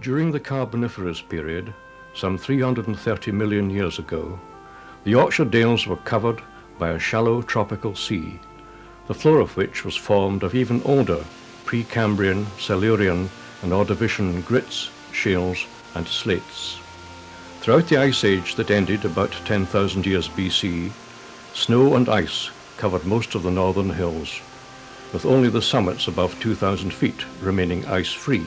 During the Carboniferous period, some 330 million years ago, the Yorkshire Dales were covered by a shallow tropical sea, the floor of which was formed of even older Precambrian, Silurian and Ordovician grits, shales and slates. Throughout the Ice Age that ended about 10,000 years BC, snow and ice covered most of the northern hills, with only the summits above 2,000 feet remaining ice-free.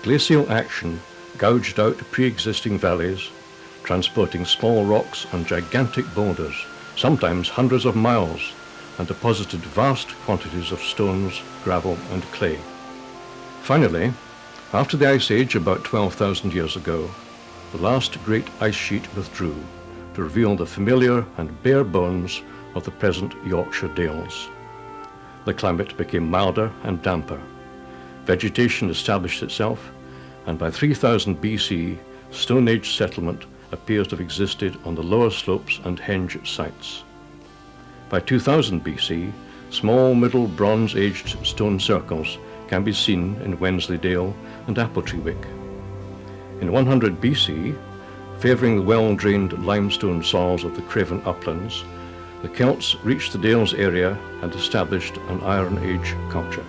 Glacial action gouged out pre-existing valleys, transporting small rocks and gigantic boulders, sometimes hundreds of miles, and deposited vast quantities of stones, gravel and clay. Finally, after the Ice Age about 12,000 years ago, the last great ice sheet withdrew to reveal the familiar and bare bones of the present Yorkshire Dales. The climate became milder and damper. Vegetation established itself, and by 3000 BC, Stone Age settlement appears to have existed on the lower slopes and henge sites. By 2000 BC, small Middle Bronze Aged stone circles can be seen in Wensleydale and Appletreewick. In 100 BC, favouring the well-drained limestone soils of the Craven uplands, the Celts reached the Dales area and established an Iron Age culture.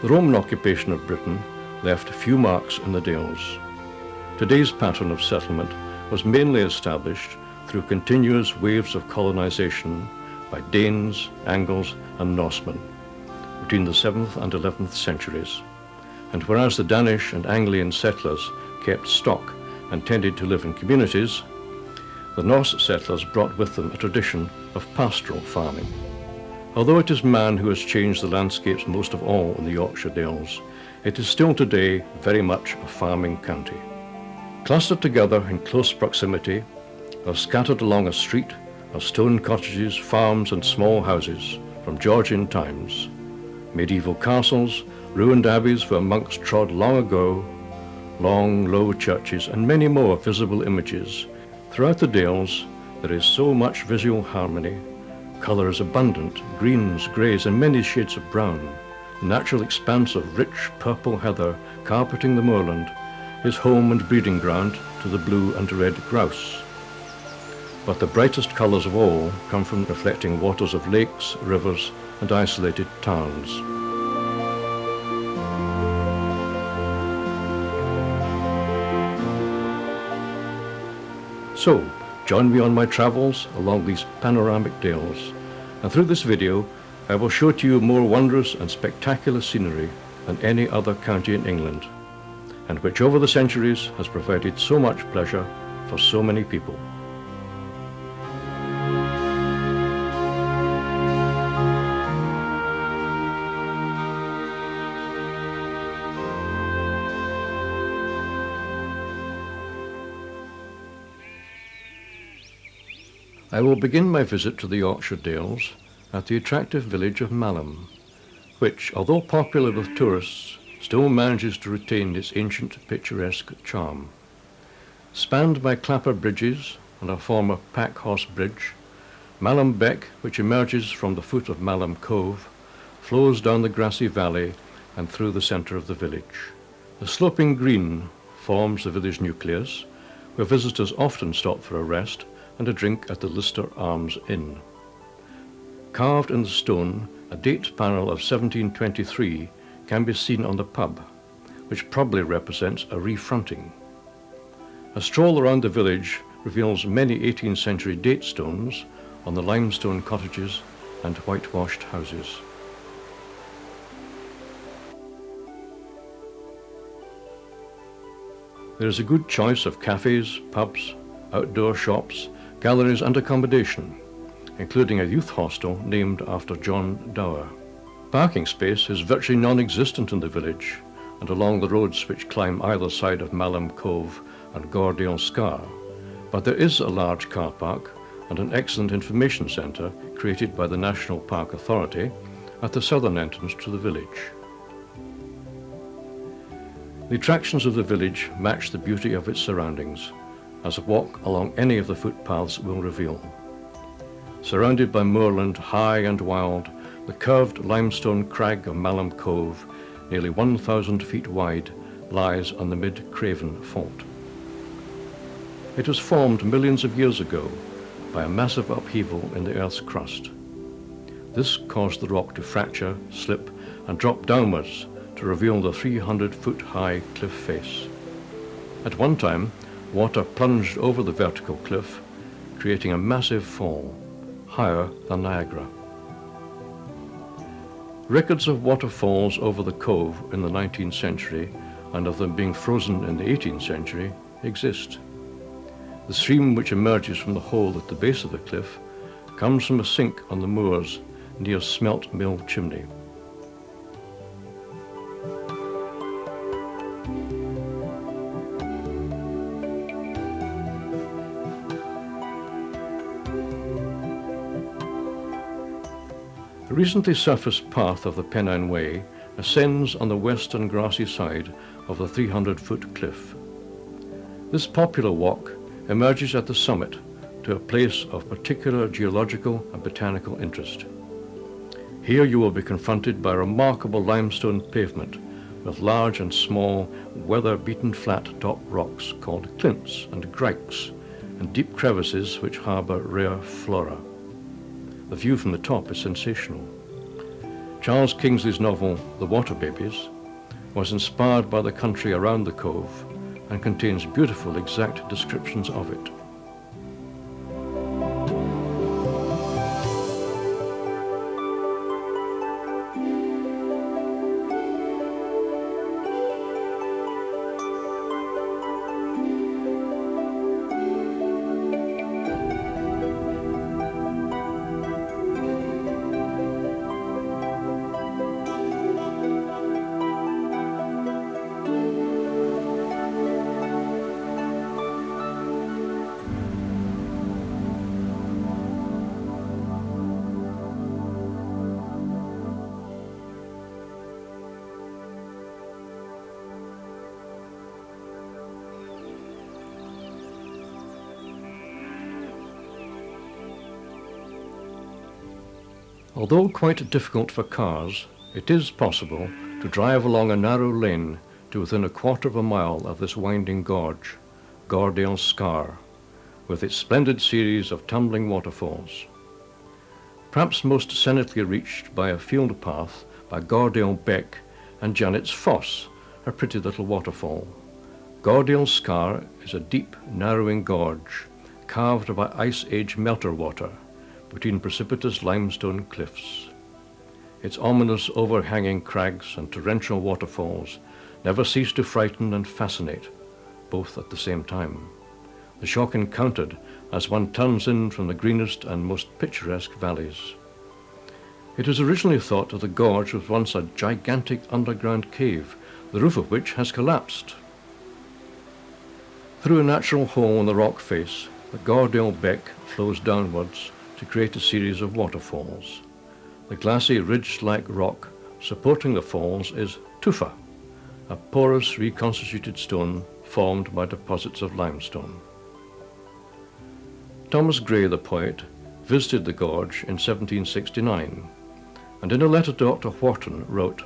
The Roman occupation of Britain left few marks in the Dales. Today's pattern of settlement was mainly established through continuous waves of colonisation by Danes, Angles and Norsemen between the 7th and 11th centuries, and whereas the Danish and Anglian settlers kept stock and tended to live in communities, the Norse settlers brought with them a tradition of pastoral farming. Although it is man who has changed the landscapes most of all in the Yorkshire Dales, it is still today very much a farming county. Clustered together in close proximity, or scattered along a street, are stone cottages, farms and small houses from Georgian times, medieval castles, ruined abbeys where monks trod long ago, long, low churches and many more visible images. Throughout the Dales there is so much visual harmony. Colour is abundant, greens, greys and many shades of brown. The natural expanse of rich purple heather carpeting the moorland is home and breeding ground to the blue and red grouse. But the brightest colours of all come from reflecting waters of lakes, rivers and isolated tarns. So, join me on my travels along these panoramic dales, and through this video I will show to you more wondrous and spectacular scenery than any other county in England, and which over the centuries has provided so much pleasure for so many people. I will begin my visit to the Yorkshire Dales at the attractive village of Malham, which, although popular with tourists, still manages to retain its ancient picturesque charm. Spanned by clapper bridges and a former pack horse bridge, Malham Beck, which emerges from the foot of Malham Cove, flows down the grassy valley and through the centre of the village. The sloping green forms the village nucleus, where visitors often stop for a rest and a drink at the Lister Arms Inn. Carved in the stone, a date panel of 1723 can be seen on the pub, which probably represents a refronting. A stroll around the village reveals many 18th century date stones on the limestone cottages and whitewashed houses. There is a good choice of cafes, pubs, outdoor shops, galleries and accommodation, including a youth hostel named after John Dower. Parking space is virtually non-existent in the village and along the roads which climb either side of Malham Cove and Gordale Scar, but there is a large car park and an excellent information centre created by the National Park Authority at the southern entrance to the village. The attractions of the village match the beauty of its surroundings, as a walk along any of the footpaths will reveal. Surrounded by moorland high and wild, the curved limestone crag of Malham Cove, nearly 1,000 feet wide lies on the Mid-Craven Fault. It was formed millions of years ago by a massive upheaval in the Earth's crust. This caused the rock to fracture, slip, and drop downwards to reveal the 300-foot-high cliff face. At one time, water plunged over the vertical cliff, creating a massive fall, higher than Niagara. Records of waterfalls over the cove in the 19th century and of them being frozen in the 18th century exist. The stream which emerges from the hole at the base of the cliff comes from a sink on the moors near Smelt Mill Chimney. The recently surfaced path of the Pennine Way ascends on the western grassy side of the 300-foot cliff. This popular walk emerges at the summit to a place of particular geological and botanical interest. Here you will be confronted by a remarkable limestone pavement with large and small weather-beaten flat-top rocks called clints and grikes and deep crevices which harbour rare flora. The view from the top is sensational. Charles Kingsley's novel The Water Babies was inspired by the country around the cove and contains beautiful exact descriptions of it. Although quite difficult for cars, it is possible to drive along a narrow lane to within a quarter of a mile of this winding gorge, Gordale Scar, with its splendid series of tumbling waterfalls. Perhaps most scenically reached by a field path by Gordale Beck and Janet's Foss, a pretty little waterfall. Gordale Scar is a deep, narrowing gorge carved by Ice Age melter water between precipitous limestone cliffs. Its ominous overhanging crags and torrential waterfalls never cease to frighten and fascinate, both at the same time. The shock encountered as one turns in from the greenest and most picturesque valleys. It was originally thought that the gorge was once a gigantic underground cave, the roof of which has collapsed. Through a natural hole in the rock face, the Gordale Beck flows downwards to create a series of waterfalls. The glassy ridge-like rock supporting the falls is tufa, a porous reconstituted stone formed by deposits of limestone. Thomas Gray, the poet, visited the gorge in 1769, and in a letter to Dr. Wharton wrote,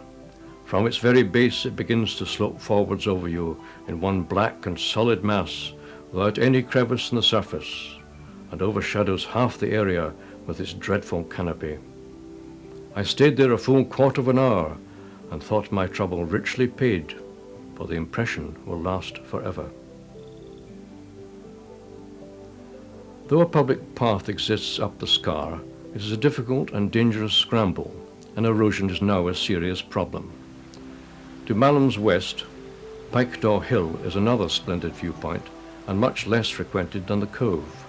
"From its very base it begins to slope forwards over you in one black and solid mass without any crevice in the surface, and overshadows half the area with its dreadful canopy. I stayed there a full quarter of an hour and thought my trouble richly paid, for the impression will last forever." Though a public path exists up the Scar, it is a difficult and dangerous scramble, and erosion is now a serious problem. To Malham's west, Pikedaw Hill is another splendid viewpoint and much less frequented than the cove.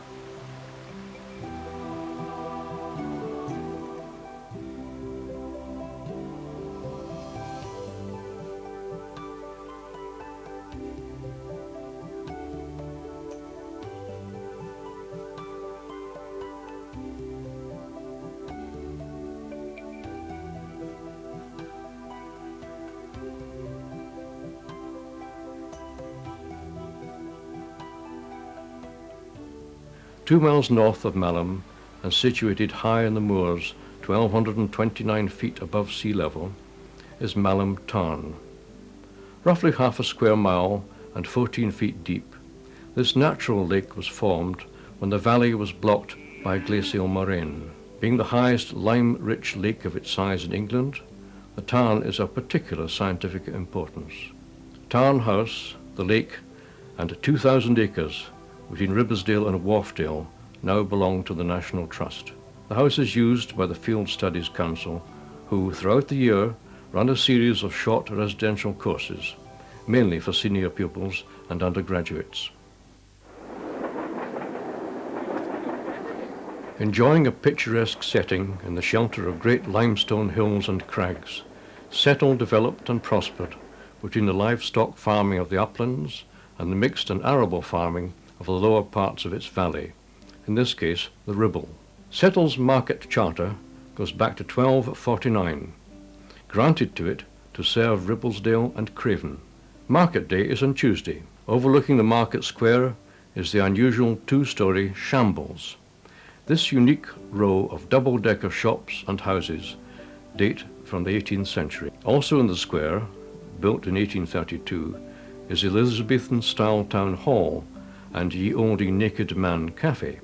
Two miles north of Malham, and situated high in the moors, 1,229 feet above sea level, is Malham Tarn. Roughly half a square mile and 14 feet deep, this natural lake was formed when the valley was blocked by a glacial moraine. Being the highest lime-rich lake of its size in England, the Tarn is of particular scientific importance. Tarn House, the lake, and 2,000 acres between Ribblesdale and Wharfdale now belong to the National Trust. The house is used by the Field Studies Council, who throughout the year run a series of short residential courses, mainly for senior pupils and undergraduates. Enjoying a picturesque setting in the shelter of great limestone hills and crags, Settle developed and prospered between the livestock farming of the uplands and the mixed and arable farming of the lower parts of its valley, in this case the Ribble. Settle's market charter goes back to 1249, granted to it to serve Ribblesdale and Craven. Market day is on Tuesday. Overlooking the market square is the unusual two-storey Shambles. This unique row of double-decker shops and houses date from the 18th century. Also in the square, built in 1832, is Elizabethan-style town hall and Ye Olde Naked Man Cafe.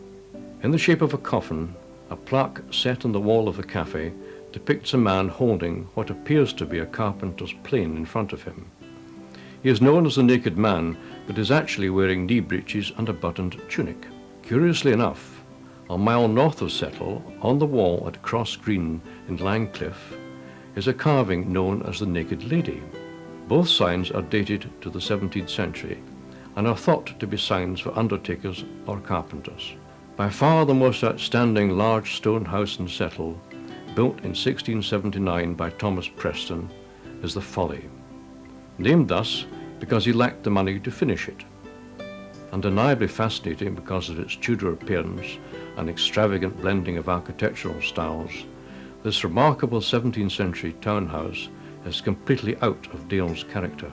In the shape of a coffin, a plaque set in the wall of the cafe depicts a man holding what appears to be a carpenter's plane in front of him. He is known as the Naked Man, but is actually wearing knee breeches and a buttoned tunic. Curiously enough, a mile north of Settle, on the wall at Cross Green in Langcliffe, is a carving known as the Naked Lady. Both signs are dated to the 17th century and are thought to be signs for undertakers or carpenters. By far the most outstanding large stone house in Settle, built in 1679 by Thomas Preston, is the Folly, named thus because he lacked the money to finish it. Undeniably fascinating because of its Tudor appearance and extravagant blending of architectural styles, this remarkable 17th century townhouse is completely out of Dale's character.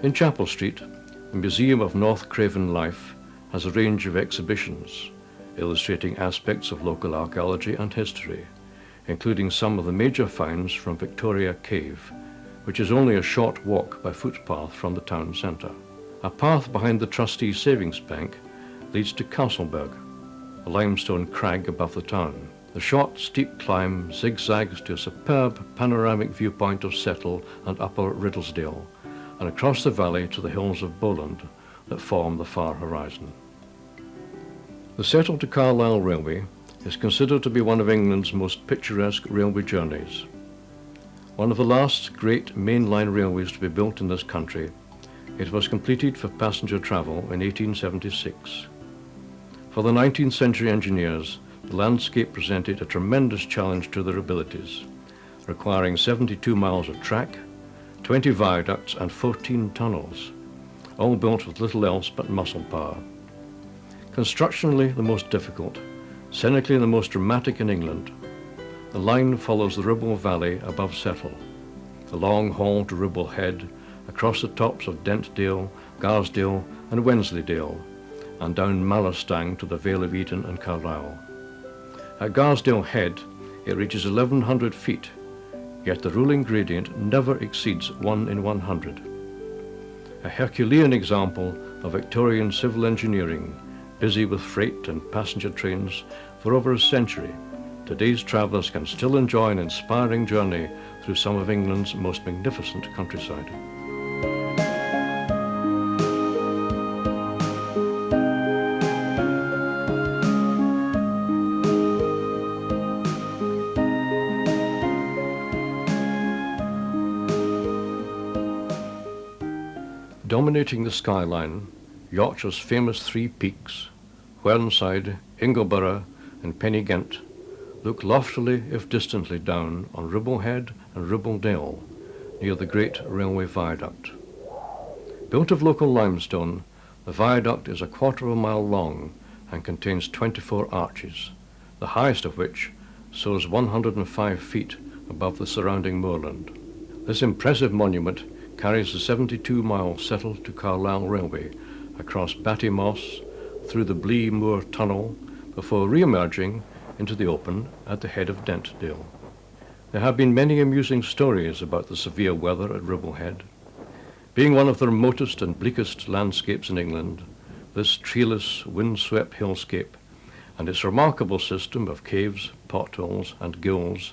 In Chapel Street, the Museum of North Craven Life has a range of exhibitions illustrating aspects of local archaeology and history, including some of the major finds from Victoria Cave, which is only a short walk by footpath from the town centre. A path behind the Trustees' Savings Bank leads to Castleberg, a limestone crag above the town. The short, steep climb zigzags to a superb panoramic viewpoint of Settle and Upper Riddlesdale, and across the valley to the hills of Bowland that form the far horizon. The Settle to Carlisle Railway is considered to be one of England's most picturesque railway journeys. One of the last great mainline railways to be built in this country, it was completed for passenger travel in 1876. For the 19th century engineers, the landscape presented a tremendous challenge to their abilities, requiring 72 miles of track, 20 viaducts and 14 tunnels, all built with little else but muscle power. Constructionally the most difficult, scenically the most dramatic in England, the line follows the Ribble Valley above Settle, the long haul to Ribble Head, across the tops of Dentdale, Garsdale and Wensleydale, and down Malastang to the Vale of Eden and Carlisle. At Garsdale Head it reaches 1,100 feet, yet the ruling gradient never exceeds 1 in 100. A Herculean example of Victorian civil engineering, busy with freight and passenger trains for over a century, today's travellers can still enjoy an inspiring journey through some of England's most magnificent countryside. Dominating the skyline, Yorkshire's famous three peaks, Whernside, Ingleborough and Pennygent, look loftily if distantly down on Ribble Head and Ribbledale, near the great railway viaduct. Built of local limestone, the viaduct is a quarter of a mile long and contains 24 arches, the highest of which soars 105 feet above the surrounding moorland. This impressive monument carries the 72-mile Settle to Carlisle Railway across Batty Moss, through the Blee Moor Tunnel, before re-emerging into the open at the head of Dentdale. There have been many amusing stories about the severe weather at Ribblehead. Being one of the remotest and bleakest landscapes in England, this treeless, wind-swept hillscape and its remarkable system of caves, potholes and gills,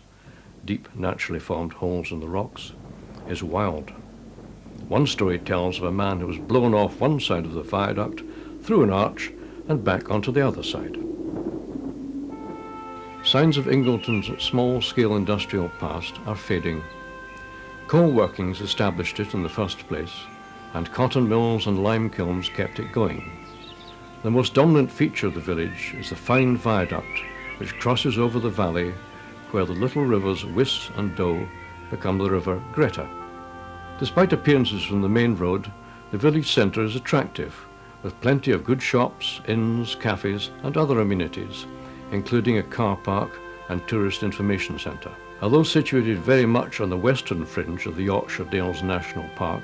deep naturally formed holes in the rocks, is wild. One story tells of a man who was blown off one side of the viaduct, through an arch and back onto the other side. Signs of Ingleton's small-scale industrial past are fading. Coal workings established it in the first place, and cotton mills and lime kilns kept it going. The most dominant feature of the village is the fine viaduct which crosses over the valley where the little rivers Wiss and Doe become the river Greta. Despite appearances from the main road, the village centre is attractive, with plenty of good shops, inns, cafes and other amenities, including a car park and tourist information centre. Although situated very much on the western fringe of the Yorkshire Dales National Park,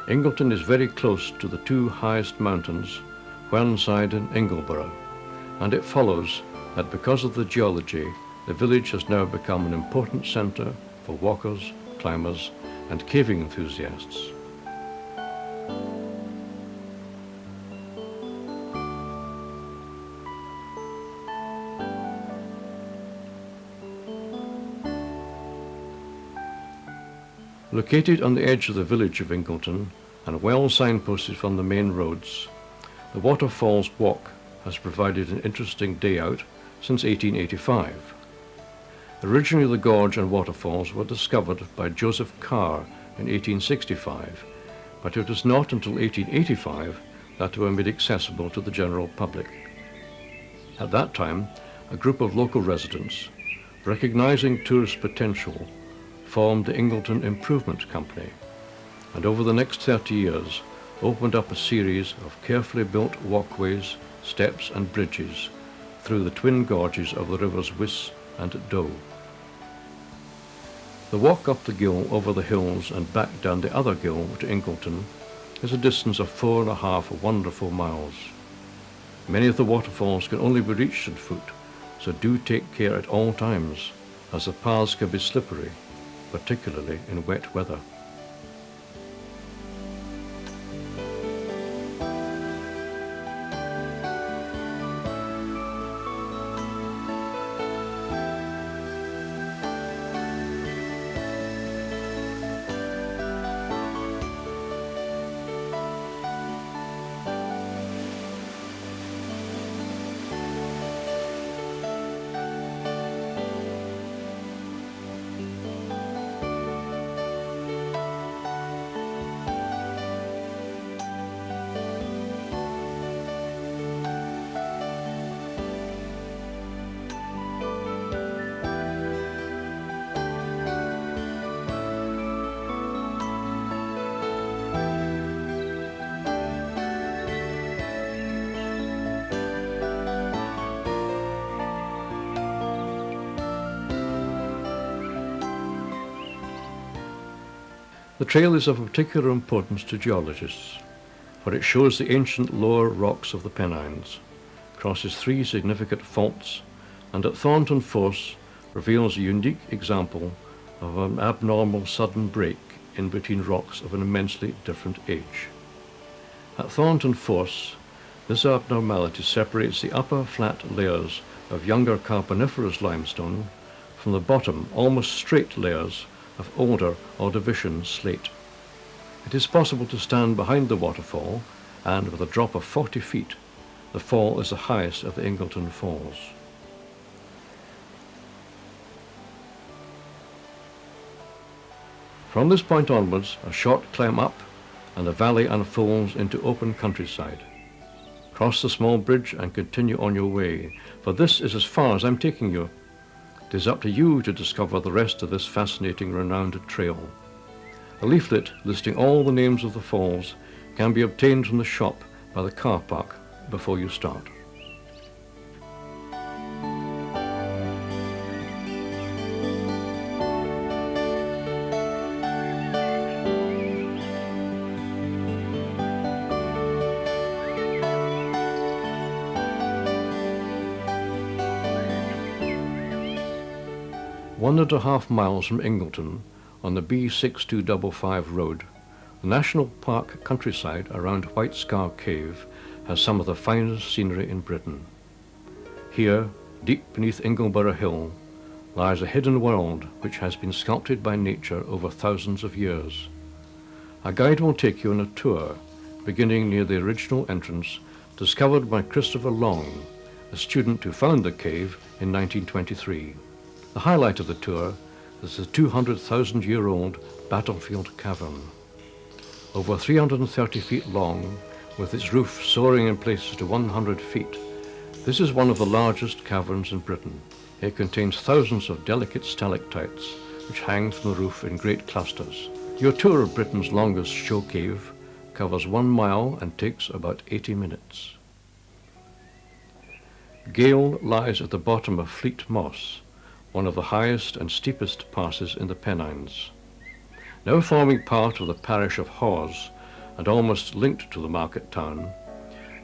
Ingleton is very close to the two highest mountains, Whernside and Ingleborough, and it follows that because of the geology, the village has now become an important centre for walkers, climbers and caving enthusiasts. Located on the edge of the village of Ingleton and well signposted from the main roads, the Waterfalls Walk has provided an interesting day out since 1885. Originally the gorge and waterfalls were discovered by Joseph Carr in 1865, but it was not until 1885 that they were made accessible to the general public. At that time, a group of local residents, recognizing tourist potential, formed the Ingleton Improvement Company, and over the next 30 years opened up a series of carefully built walkways, steps and bridges through the twin gorges of the rivers Wiss and Doe. The walk up the gill over the hills and back down the other gill to Ingleton is a distance of 4.5 wonderful miles. Many of the waterfalls can only be reached on foot, so do take care at all times, as the paths can be slippery, particularly in wet weather. The trail is of particular importance to geologists, for it shows the ancient lower rocks of the Pennines, crosses 3 significant faults, and at Thornton Force reveals a unique example of an abnormal sudden break in between rocks of an immensely different age. At Thornton Force, this abnormality separates the upper flat layers of younger Carboniferous limestone from the bottom almost straight layers of older Ordovician slate. It is possible to stand behind the waterfall, and with a drop of 40 feet, the fall is the highest of the Ingleton Falls. From this point onwards, a short climb up, and the valley unfolds into open countryside. Cross the small bridge and continue on your way, for this is as far as I'm taking you. It is up to you to discover the rest of this fascinating renowned trail. A leaflet listing all the names of the falls can be obtained from the shop by the car park before you start. 1.5 miles from Ingleton, on the B6255 road, the National Park countryside around White Scar Cave has some of the finest scenery in Britain. Here, deep beneath Ingleborough Hill, lies a hidden world which has been sculpted by nature over thousands of years. A guide will take you on a tour, beginning near the original entrance, discovered by Christopher Long, a student who found the cave in 1923. The highlight of the tour is the 200,000-year-old battlefield cavern. Over 330 feet long, with its roof soaring in places to 100 feet, this is one of the largest caverns in Britain. It contains thousands of delicate stalactites which hang from the roof in great clusters. Your tour of Britain's longest show cave covers 1 mile and takes about 80 minutes. Gale lies at the bottom of Fleet Moss, one of the highest and steepest passes in the Pennines. Now forming part of the parish of Hawes and almost linked to the market town,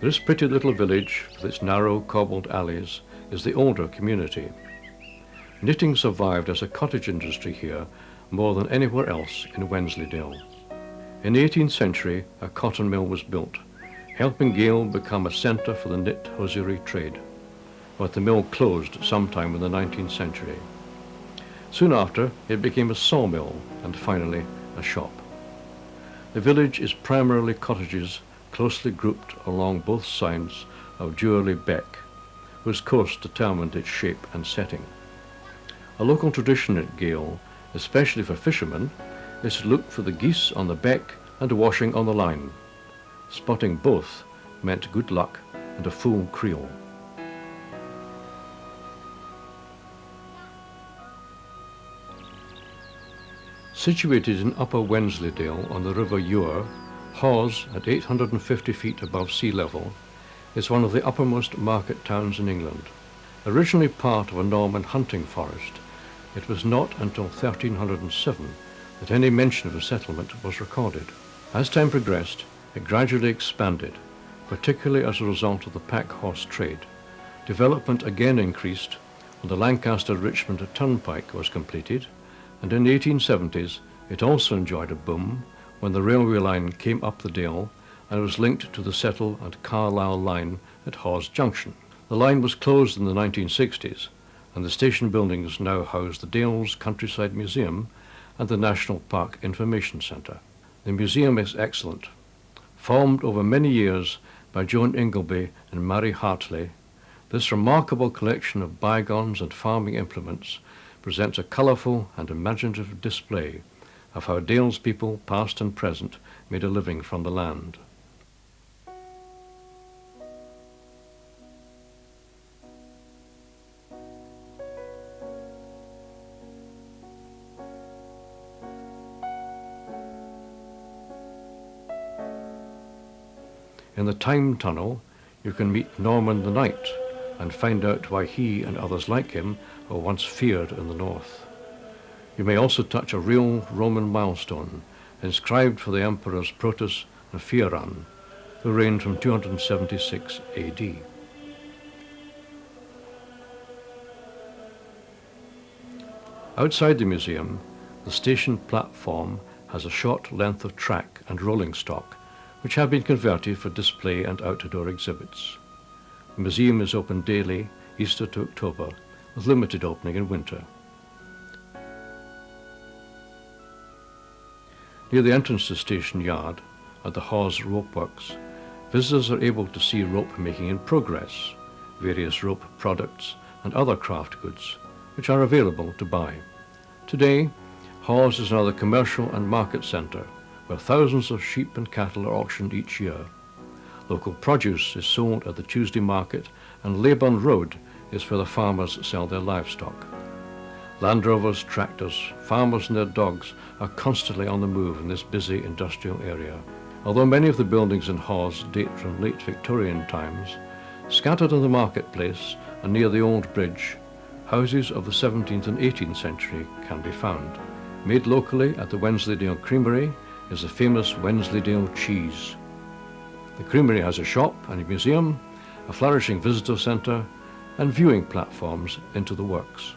this pretty little village with its narrow cobbled alleys is the older community. Knitting survived as a cottage industry here more than anywhere else in Wensleydale. In the 18th century, a cotton mill was built, helping Gale become a centre for the knit hosiery trade, but the mill closed sometime in the 19th century. Soon after, it became a sawmill and finally a shop. The village is primarily cottages closely grouped along both sides of Dewley Beck, whose course determined its shape and setting. A local tradition at Gale, especially for fishermen, is to look for the geese on the beck and washing on the line. Spotting both meant good luck and a full creel. Situated in Upper Wensleydale on the River Ure, Hawes, at 850 feet above sea level, is one of the uppermost market towns in England. Originally part of a Norman hunting forest, it was not until 1307 that any mention of a settlement was recorded. As time progressed, it gradually expanded, particularly as a result of the pack horse trade. Development again increased when the Lancaster-Richmond Turnpike was completed, and in the 1870s it also enjoyed a boom when the railway line came up the Dale and was linked to the Settle and Carlisle line at Hawes Junction. The line was closed in the 1960s, and the station buildings now house the Dales Countryside Museum and the National Park Information Centre. The museum is excellent. Formed over many years by Joan Ingleby and Mary Hartley, this remarkable collection of bygones and farming implements presents a colourful and imaginative display of how Dales people, past and present, made a living from the land. In the Time Tunnel, you can meet Norman the Knight and find out why he and others like him were once feared in the north. You may also touch a real Roman milestone inscribed for the emperors Protus and Fioran, who reigned from 276 AD. Outside the museum, the station platform has a short length of track and rolling stock, which have been converted for display and outdoor exhibits. The museum is open daily, Easter to October, with limited opening in winter. Near the entrance to Station Yard, at the Hawes Rope Works, visitors are able to see rope making in progress, various rope products and other craft goods, which are available to buy. Today, Hawes is now the commercial and market centre, where thousands of sheep and cattle are auctioned each year. Local produce is sold at the Tuesday market, and Leyburn Road is where the farmers sell their livestock. Land Rovers, tractors, farmers and their dogs are constantly on the move in this busy industrial area. Although many of the buildings in Hawes date from late Victorian times, scattered in the marketplace and near the old bridge, houses of the 17th and 18th century can be found. Made locally at the Wensleydale Creamery is the famous Wensleydale cheese. The creamery has a shop and a museum, a flourishing visitor centre, and viewing platforms into the works.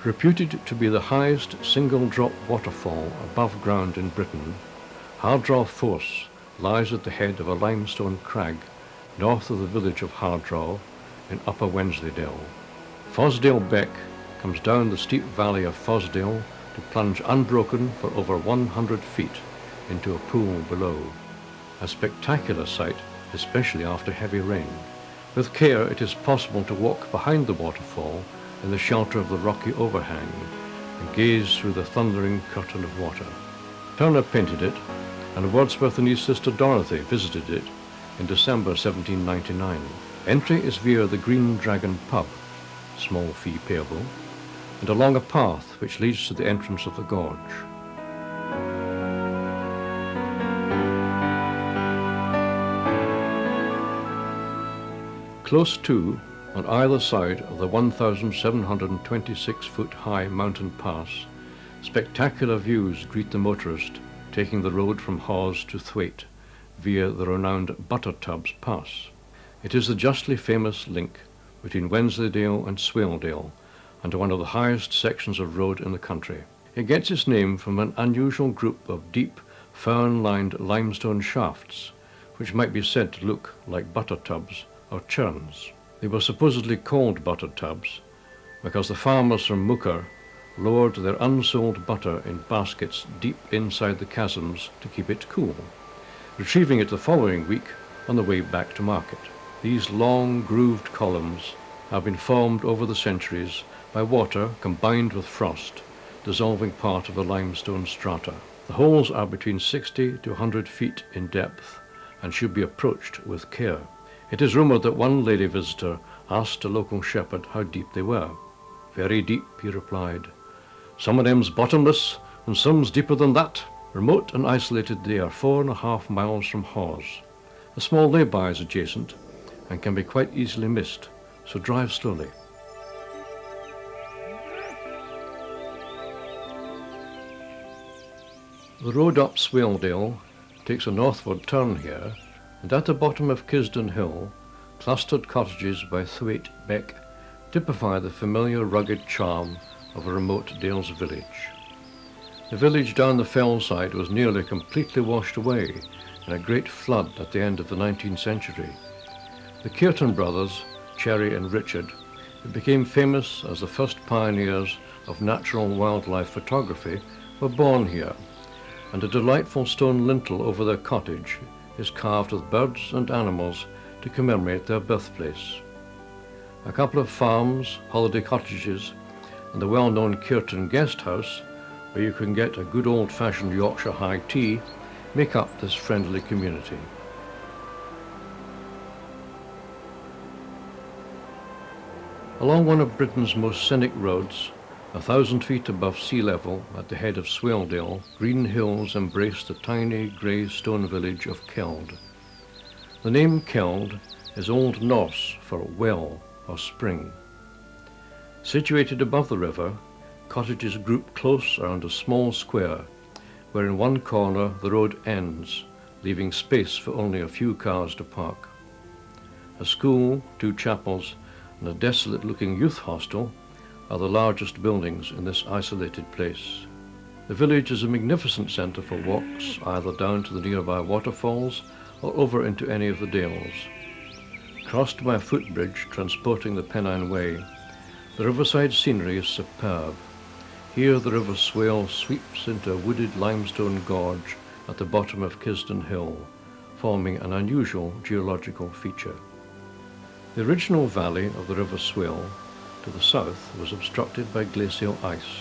Reputed to be the highest single-drop waterfall above ground in Britain, Hardraw Force lies at the head of a limestone crag north of the village of Hardraw in Upper Wensleydale. Fosdale Beck comes down the steep valley of Fosdale to plunge unbroken for over 100 feet into a pool below. A spectacular sight, especially after heavy rain. With care, it is possible to walk behind the waterfall in the shelter of the rocky overhang and gaze through the thundering curtain of water. Turner painted it, and Wordsworth and his sister Dorothy visited it in December 1799. Entry is via the Green Dragon pub, small fee payable, and along a path which leads to the entrance of the gorge. Close to, on either side of the 1,726-foot-high mountain pass, spectacular views greet the motorist taking the road from Hawes to Thwaite via the renowned Buttertubs Pass. It is the justly famous link between Wensleydale and Swaledale, and one of the highest sections of road in the country. It gets its name from an unusual group of deep, fern-lined limestone shafts, which might be said to look like butter tubs or churns. They were supposedly called butter tubs because the farmers from Muker lowered their unsold butter in baskets deep inside the chasms to keep it cool, retrieving it the following week on the way back to market. These long grooved columns have been formed over the centuries by water combined with frost, dissolving part of the limestone strata. The holes are between 60 to 100 feet in depth and should be approached with care. It is rumoured that one lady visitor asked a local shepherd how deep they were. "Very deep," he replied. "Some of them's bottomless, and some's deeper than that." Remote and isolated, they are 4.5 miles from Hawes. A small lay-by is adjacent and can be quite easily missed, so drive slowly. The road up Swaledale takes a northward turn here, and at the bottom of Kisden Hill, clustered cottages by Thwaite Beck typify the familiar rugged charm of a remote Dales village. The village down the fell side was nearly completely washed away in a great flood at the end of the 19th century. The Kearton brothers, Cherry and Richard, who became famous as the first pioneers of natural wildlife photography, were born here, and a delightful stone lintel over their cottage is carved with birds and animals to commemorate their birthplace. A couple of farms, holiday cottages, and the well-known Kearton guest house, where you can get a good old-fashioned Yorkshire high tea, make up this friendly community. Along one of Britain's most scenic roads, 1,000 feet above sea level at the head of Swaledale, green hills embrace the tiny grey stone village of Keld. The name Keld is Old Norse for well or spring. Situated above the river, cottages group close around a small square, where in one corner the road ends, leaving space for only a few cars to park. A school, 2 chapels, and a desolate-looking youth hostel are the largest buildings in this isolated place. The village is a magnificent centre for walks, either down to the nearby waterfalls or over into any of the dales. Crossed by a footbridge transporting the Pennine Way, the riverside scenery is superb. Here the River Swale sweeps into a wooded limestone gorge at the bottom of Kisden Hill, forming an unusual geological feature. The original valley of the River Swale to the south was obstructed by glacial ice,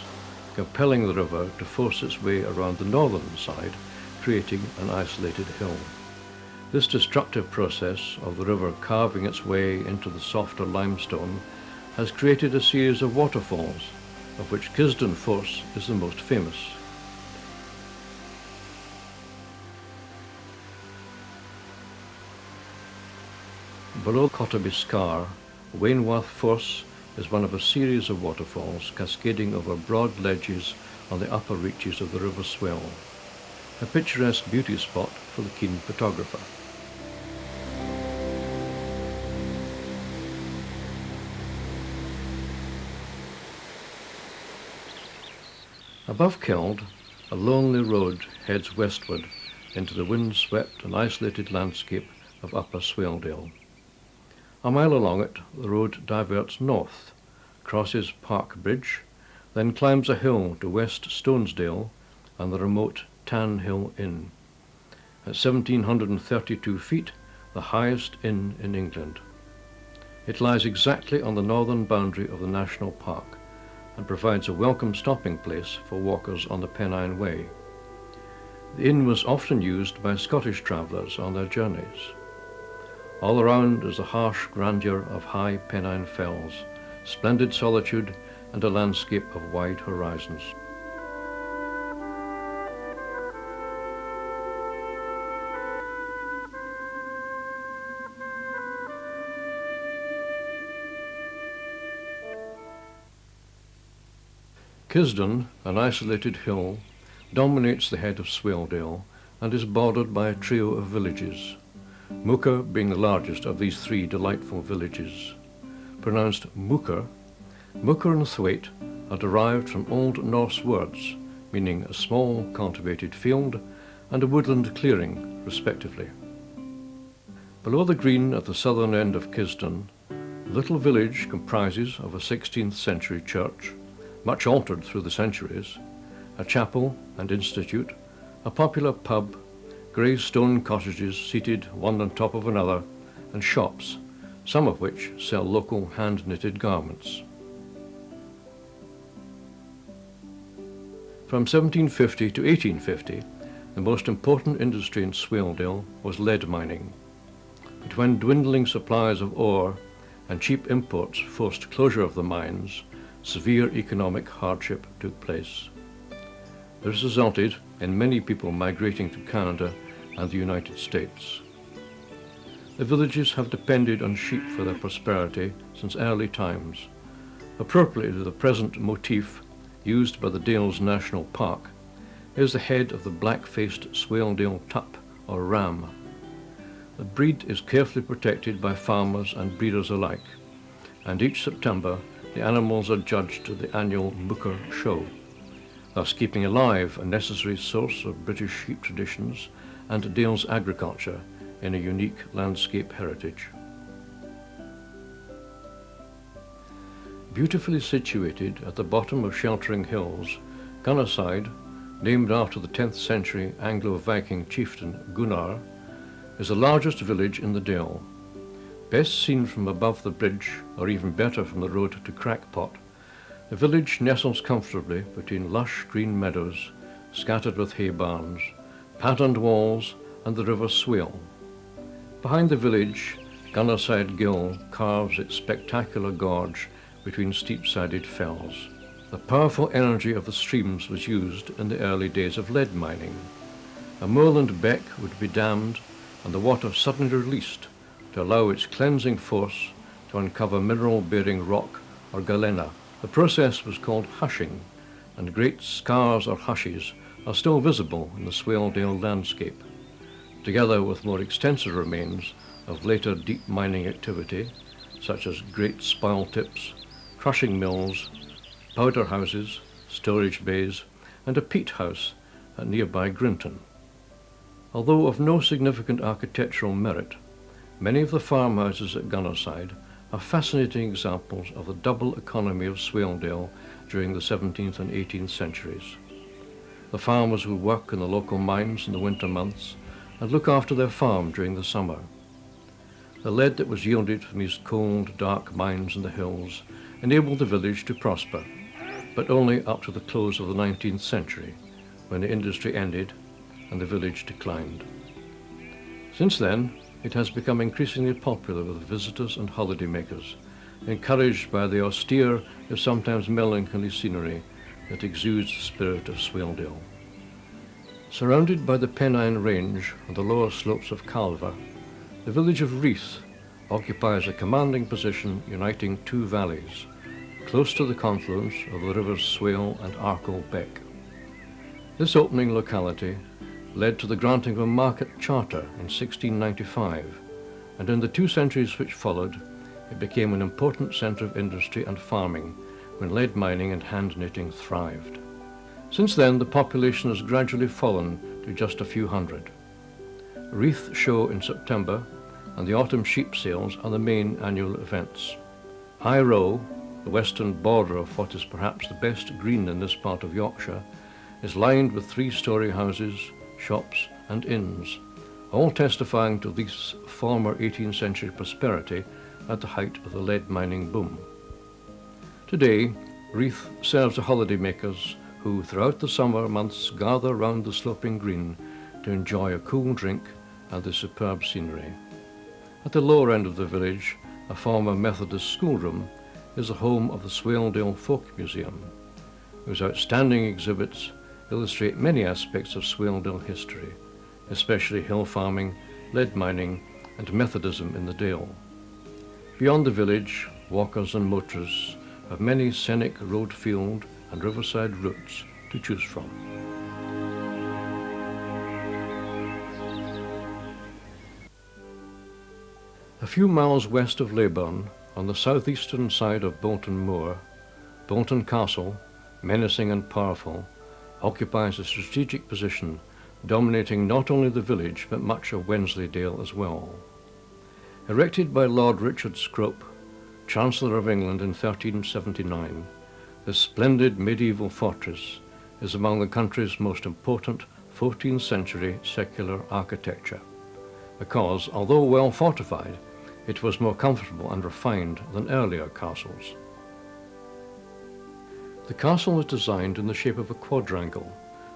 compelling the river to force its way around the northern side, creating an isolated hill. This destructive process of the river carving its way into the softer limestone has created a series of waterfalls, of which Thornton Force is the most famous. Below Gordale Scar, Wainworth Force is one of a series of waterfalls cascading over broad ledges on the upper reaches of the River Swale, a picturesque beauty spot for the keen photographer. Above Keld, a lonely road heads westward into the wind-swept and isolated landscape of Upper Swaledale. A mile along it, the road diverts north, crosses Park Bridge, then climbs a hill to West Stonesdale and the remote Tan Hill Inn. At 1,732 feet, the highest inn in England. It lies exactly on the northern boundary of the National Park and provides a welcome stopping place for walkers on the Pennine Way. The inn was often used by Scottish travellers on their journeys. All around is the harsh grandeur of high Pennine fells, splendid solitude, and a landscape of wide horizons. Kisdon, an isolated hill, dominates the head of Swaledale and is bordered by a trio of villages, Muker being the largest of these three delightful villages. Pronounced Muker, Muker and Thwaite are derived from Old Norse words meaning a small cultivated field and a woodland clearing, respectively. Below the green at the southern end of Kisdon, the little village comprises of a 16th century church, much altered through the centuries, a chapel and institute, a popular pub, grey stone cottages seated one on top of another, and shops, some of which sell local hand-knitted garments. From 1750 to 1850, the most important industry in Swaledale was lead mining. But when dwindling supplies of ore and cheap imports forced closure of the mines, severe economic hardship took place. This resulted in many people migrating to Canada and the United States. The villages have depended on sheep for their prosperity since early times. Appropriately, the present motif, used by the Dales National Park, is the head of the black-faced Swaledale tup, or ram. The breed is carefully protected by farmers and breeders alike, and each September the animals are judged at the annual Muker show, thus keeping alive a necessary source of British sheep traditions and Dales agriculture in a unique landscape heritage. Beautifully situated at the bottom of sheltering hills, Gunnerside, named after the 10th century Anglo-Viking chieftain Gunnar, is the largest village in the Dale. Best seen from above the bridge, or even better from the road to Crackpot, the village nestles comfortably between lush green meadows, scattered with hay barns, patterned walls, and the river Swale. Behind the village, Gunnerside Gill carves its spectacular gorge between steep-sided fells. The powerful energy of the streams was used in the early days of lead mining. A moorland beck would be dammed and the water suddenly released to allow its cleansing force to uncover mineral-bearing rock or galena. The process was called hushing, and great scars or hushes are still visible in the Swaledale landscape, together with more extensive remains of later deep mining activity, such as great spoil tips, crushing mills, powder houses, storage bays, and a peat house at nearby Grinton. Although of no significant architectural merit, many of the farmhouses at Gunnerside are fascinating examples of the double economy of Swaledale during the 17th and 18th centuries. The farmers would work in the local mines in the winter months and look after their farm during the summer. The lead that was yielded from these cold, dark mines in the hills enabled the village to prosper, but only up to the close of the 19th century, when the industry ended and the village declined. Since then, it has become increasingly popular with visitors and holidaymakers, encouraged by the austere, if sometimes melancholy scenery that exudes the spirit of Swaledale. Surrounded by the Pennine Range and the lower slopes of Calver, the village of Reeth occupies a commanding position uniting two valleys, close to the confluence of the rivers Swale and Arkle Beck. This opening locality led to the granting of a market charter in 1695, and in the 2 centuries which followed, it became an important centre of industry and farming when lead mining and hand knitting thrived. Since then, the population has gradually fallen to just a few hundred. Reeth show in September and the autumn sheep sales are the main annual events. High Row, the western border of what is perhaps the best green in this part of Yorkshire, is lined with three-storey houses, shops and inns, all testifying to this former 18th century prosperity at the height of the lead mining boom. Today, Reeth serves the holidaymakers who throughout the summer months gather round the sloping green to enjoy a cool drink and the superb scenery. At the lower end of the village, a former Methodist schoolroom is the home of the Swaledale Folk Museum, whose outstanding exhibits illustrate many aspects of Swaledale history, especially hill farming, lead mining and Methodism in the Dale. Beyond the village, walkers and motorists have many scenic road, field and riverside routes to choose from. A few miles west of Leyburn, on the southeastern side of Bolton Moor, Bolton Castle, menacing and powerful, occupies a strategic position, dominating not only the village but much of Wensleydale as well. Erected by Lord Richard Scrope, Chancellor of England in 1379, this splendid medieval fortress is among the country's most important 14th century secular architecture, because, although well fortified, it was more comfortable and refined than earlier castles. The castle was designed in the shape of a quadrangle,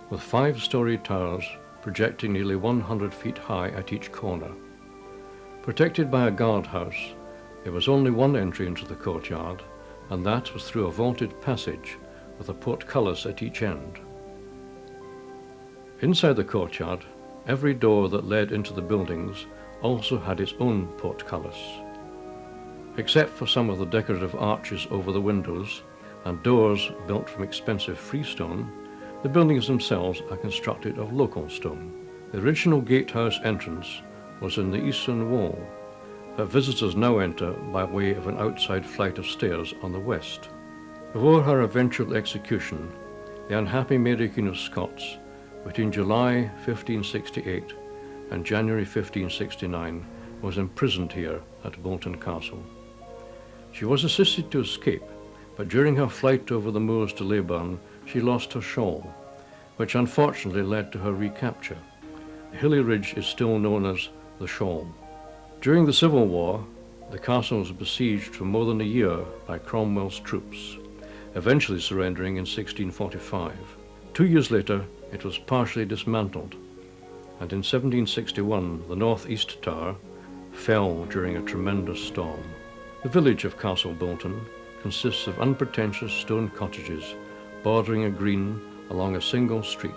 with 5-storey towers projecting nearly 100 feet high at each corner. Protected by a guardhouse, there was only one entry into the courtyard, and that was through a vaulted passage with a portcullis at each end. Inside the courtyard, every door that led into the buildings also had its own portcullis. Except for some of the decorative arches over the windows and doors built from expensive freestone, the buildings themselves are constructed of local stone. The original gatehouse entrance was in the eastern wall, but visitors now enter by way of an outside flight of stairs on the west. Before her eventual execution, the unhappy Mary Queen of Scots, between July 1568 and January 1569, was imprisoned here at Bolton Castle. She was assisted to escape, but during her flight over the moors to Leyburn, she lost her shawl, which unfortunately led to her recapture. The hilly ridge is still known as the Shawl. During the Civil War, the castle was besieged for more than a year by Cromwell's troops, eventually surrendering in 1645. 2 years later, it was partially dismantled, and in 1761 the northeast tower fell during a tremendous storm. The village of Castle Bolton consists of unpretentious stone cottages bordering a green along a single street,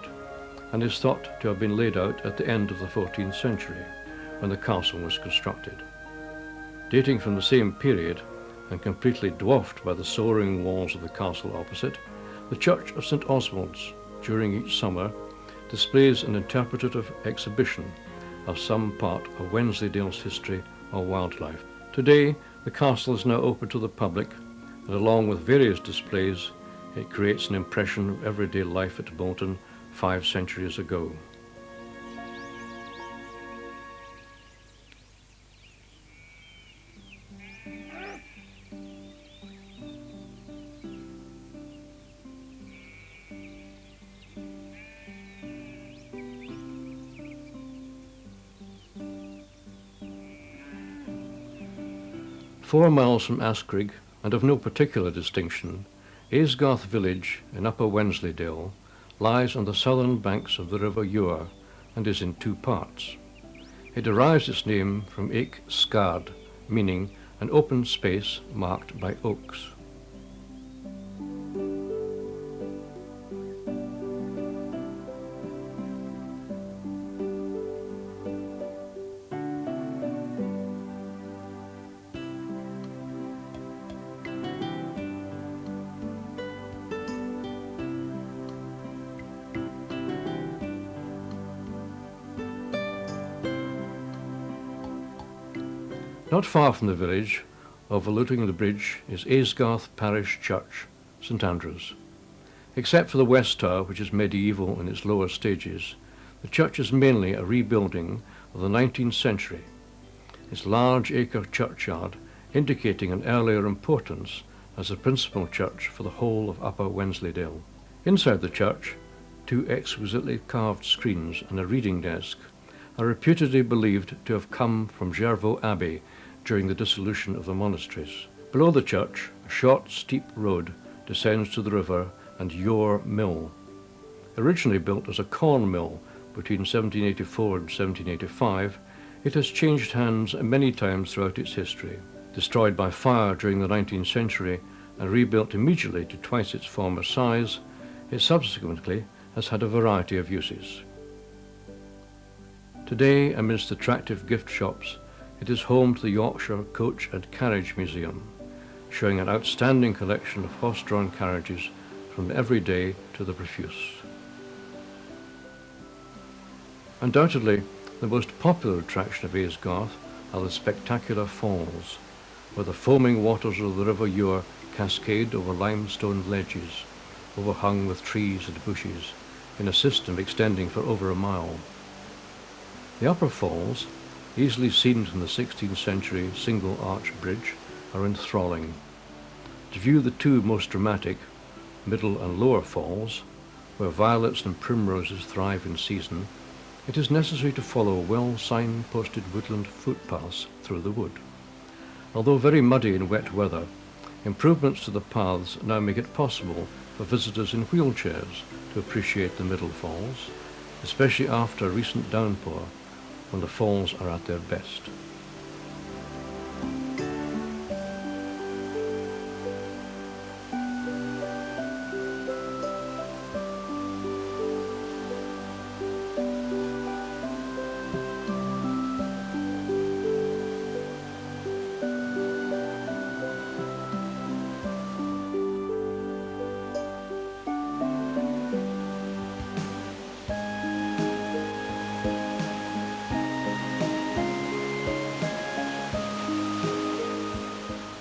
and is thought to have been laid out at the end of the 14th century, when the castle was constructed. Dating from the same period, and completely dwarfed by the soaring walls of the castle opposite, the Church of St. Oswald's, during each summer, displays an interpretative exhibition of some part of Wensleydale's history or wildlife. Today, the castle is now open to the public, and along with various displays, it creates an impression of everyday life at Bolton 5 centuries ago. Four miles from Askrigg, and of no particular distinction, Aysgarth village in Upper Wensleydale lies on the southern banks of the River Ure and is in 2 parts. It derives its name from Aysgarth, meaning an open space marked by oaks. Not far from the village, overlooking the bridge, is Aysgarth Parish Church, St Andrews. Except for the west tower, which is medieval in its lower stages, the church is mainly a rebuilding of the 19th century, its large acre churchyard indicating an earlier importance as the principal church for the whole of Upper Wensleydale. Inside the church, 2 exquisitely carved screens and a reading desk are reputedly believed to have come from Jervaux Abbey during the dissolution of the monasteries. Below the church, a short, steep road descends to the river and Yore Mill. Originally built as a corn mill between 1784 and 1785, it has changed hands many times throughout its history. Destroyed by fire during the 19th century and rebuilt immediately to twice its former size, it subsequently has had a variety of uses. Today, amidst attractive gift shops, it is home to the Yorkshire Coach and Carriage Museum, showing an outstanding collection of horse-drawn carriages from the everyday to the profuse. Undoubtedly, the most popular attraction of Aysgarth are the spectacular falls, where the foaming waters of the River Yure cascade over limestone ledges, overhung with trees and bushes, in a system extending for over a mile. The upper falls, easily seen from the 16th century single arch bridge, are enthralling. To view the 2 most dramatic, middle and lower falls, where violets and primroses thrive in season, it is necessary to follow well signposted woodland footpaths through the wood. Although very muddy in wet weather, improvements to the paths now make it possible for visitors in wheelchairs to appreciate the middle falls, especially after a recent downpour when the falls are at their best.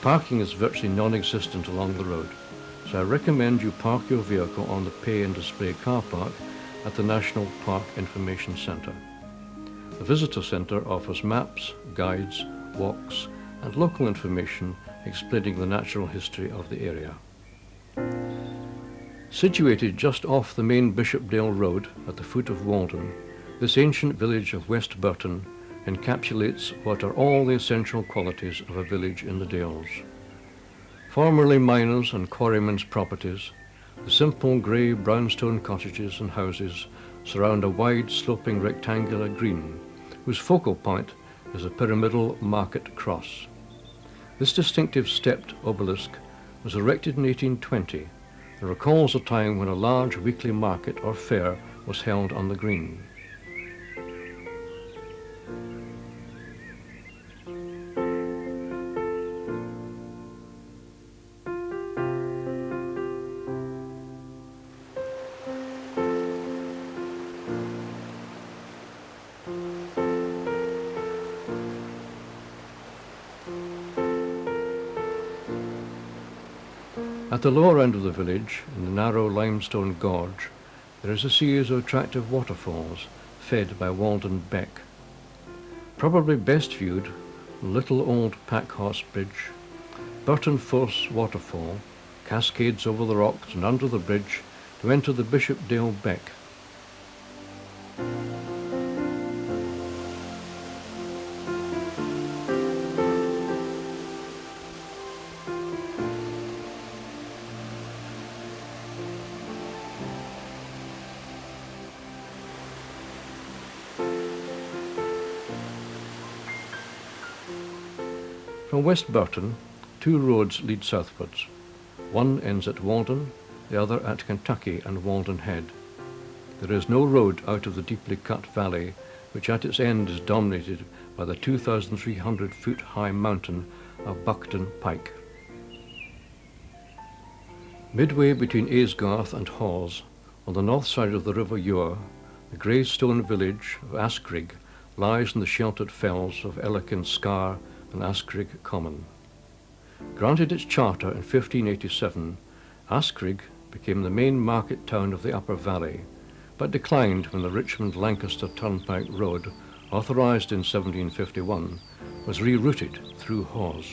Parking is virtually non-existent along the road, so I recommend you park your vehicle on the Pay and Display car park at the National Park Information Centre. The Visitor Centre offers maps, guides, walks and local information explaining the natural history of the area. Situated just off the main Bishopdale Road at the foot of Walden, this ancient village of West Burton encapsulates what are all the essential qualities of a village in the Dales. Formerly miners' and quarrymen's properties, the simple grey brownstone cottages and houses surround a wide sloping rectangular green, whose focal point is a pyramidal market cross. This distinctive stepped obelisk was erected in 1820 and recalls a time when a large weekly market or fair was held on the green. At the lower end of the village, in the narrow limestone gorge, there is a series of attractive waterfalls fed by Walden Beck. Probably best viewed, the little old Packhorse Bridge, Thornton Force waterfall cascades over the rocks and under the bridge to enter the Bishopdale Beck. From West Burton, 2 roads lead southwards. One ends at Walden, the other at Kentucky and Walden Head. There is no road out of the deeply cut valley, which at its end is dominated by the 2,300-foot high mountain of Buckton Pike. Midway between Aysgarth and Hawes, on the north side of the River Yure, the grey stone village of Askrigg lies in the sheltered fells of Gordale Scar and Askrigg Common. Granted its charter in 1587, Askrigg, became the main market town of the Upper Valley, but declined when the Richmond-Lancaster Turnpike Road, authorised in 1751, was rerouted through Hawes.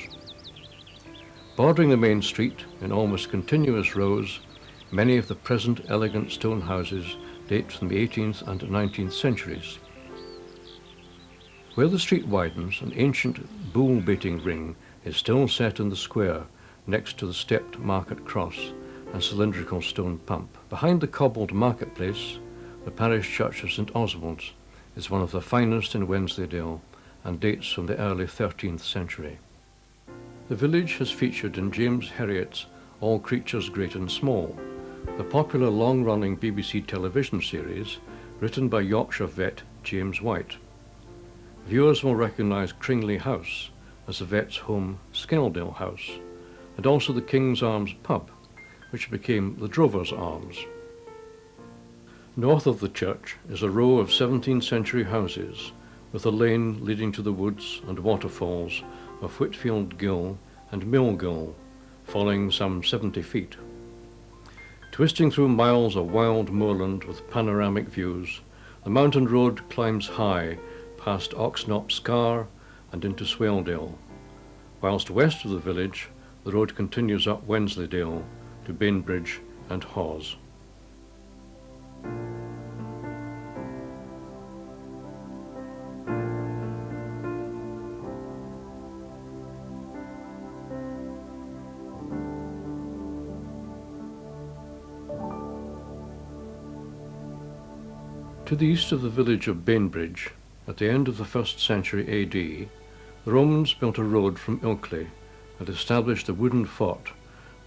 Bordering the main street, in almost continuous rows, many of the present elegant stone houses date from the 18th and 19th centuries. Where the street widens, an ancient bull-baiting ring is still set in the square next to the stepped market cross and cylindrical stone pump. Behind the cobbled marketplace, the parish church of St Oswald's is one of the finest in Wensleydale and dates from the early 13th century. The village has featured in James Herriot's All Creatures Great and Small, the popular long-running BBC television series written by Yorkshire vet James White. Viewers will recognise Cringley House as the vet's home Skeldale House, and also the King's Arms pub, which became the Drover's Arms. North of the church is a row of 17th century houses, with a lane leading to the woods and waterfalls of Whitfield Gill and Mill Gill, falling some 70 feet. Twisting through miles of wild moorland with panoramic views, the mountain road climbs high past Oxnop Scar and into Swaledale, whilst west of the village the road continues up Wensleydale to Bainbridge and Hawes. To the east of the village of Bainbridge, at the end of the 1st century AD, the Romans built a road from Ilkley and established a wooden fort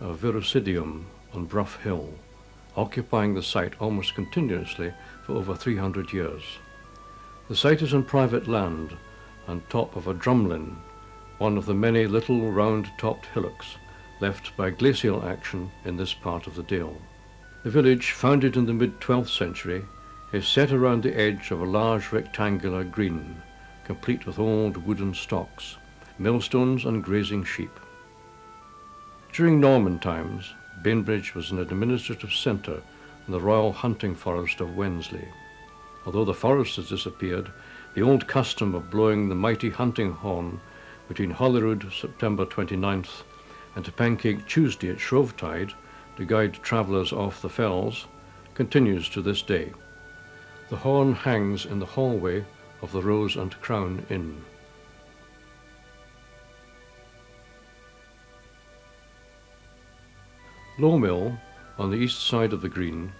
of Virocidium on Brough Hill, occupying the site almost continuously for over 300 years. The site is on private land on top of a drumlin, one of the many little round-topped hillocks left by glacial action in this part of the Dale. The village, founded in the mid-12th century, is set around the edge of a large rectangular green, complete with old wooden stocks, millstones and grazing sheep. During Norman times, Bainbridge was an administrative centre in the Royal Hunting Forest of Wensley. Although the forest has disappeared, the old custom of blowing the mighty hunting horn between Holyrood, September 29th, and Pancake Tuesday at Shrovetide to guide travellers off the fells continues to this day. The horn hangs in the hallway of the Rose and Crown Inn. Low Mill, on the east side of the green,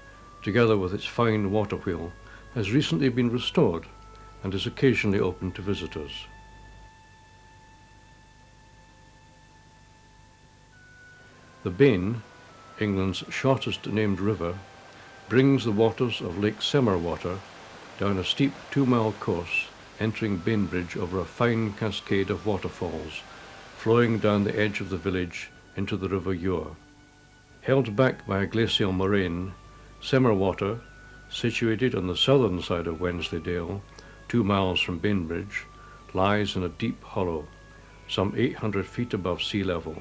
together with its fine water wheel, has recently been restored and is occasionally open to visitors. The Bain, England's shortest named river, brings the waters of Lake Semerwater down a steep 2-mile course, entering Bainbridge over a fine cascade of waterfalls, flowing down the edge of the village into the River Ure. Held back by a glacial moraine, Semerwater, situated on the southern side of Wensleydale, 2 miles from Bainbridge, lies in a deep hollow, some 800 feet above sea level,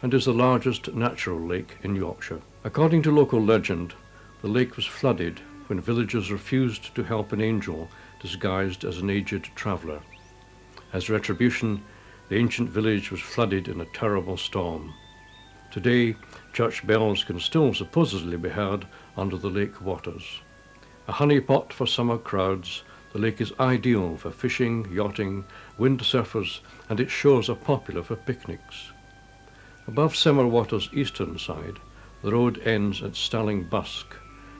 and is the largest natural lake in Yorkshire. According to local legend, the lake was flooded when villagers refused to help an angel disguised as an aged traveller. As retribution, the ancient village was flooded in a terrible storm. Today, church bells can still supposedly be heard under the lake waters. A honeypot for summer crowds, the lake is ideal for fishing, yachting, windsurfers, and its shores are popular for picnics. Above Semerwater's eastern side, the road ends at Stalling Busk,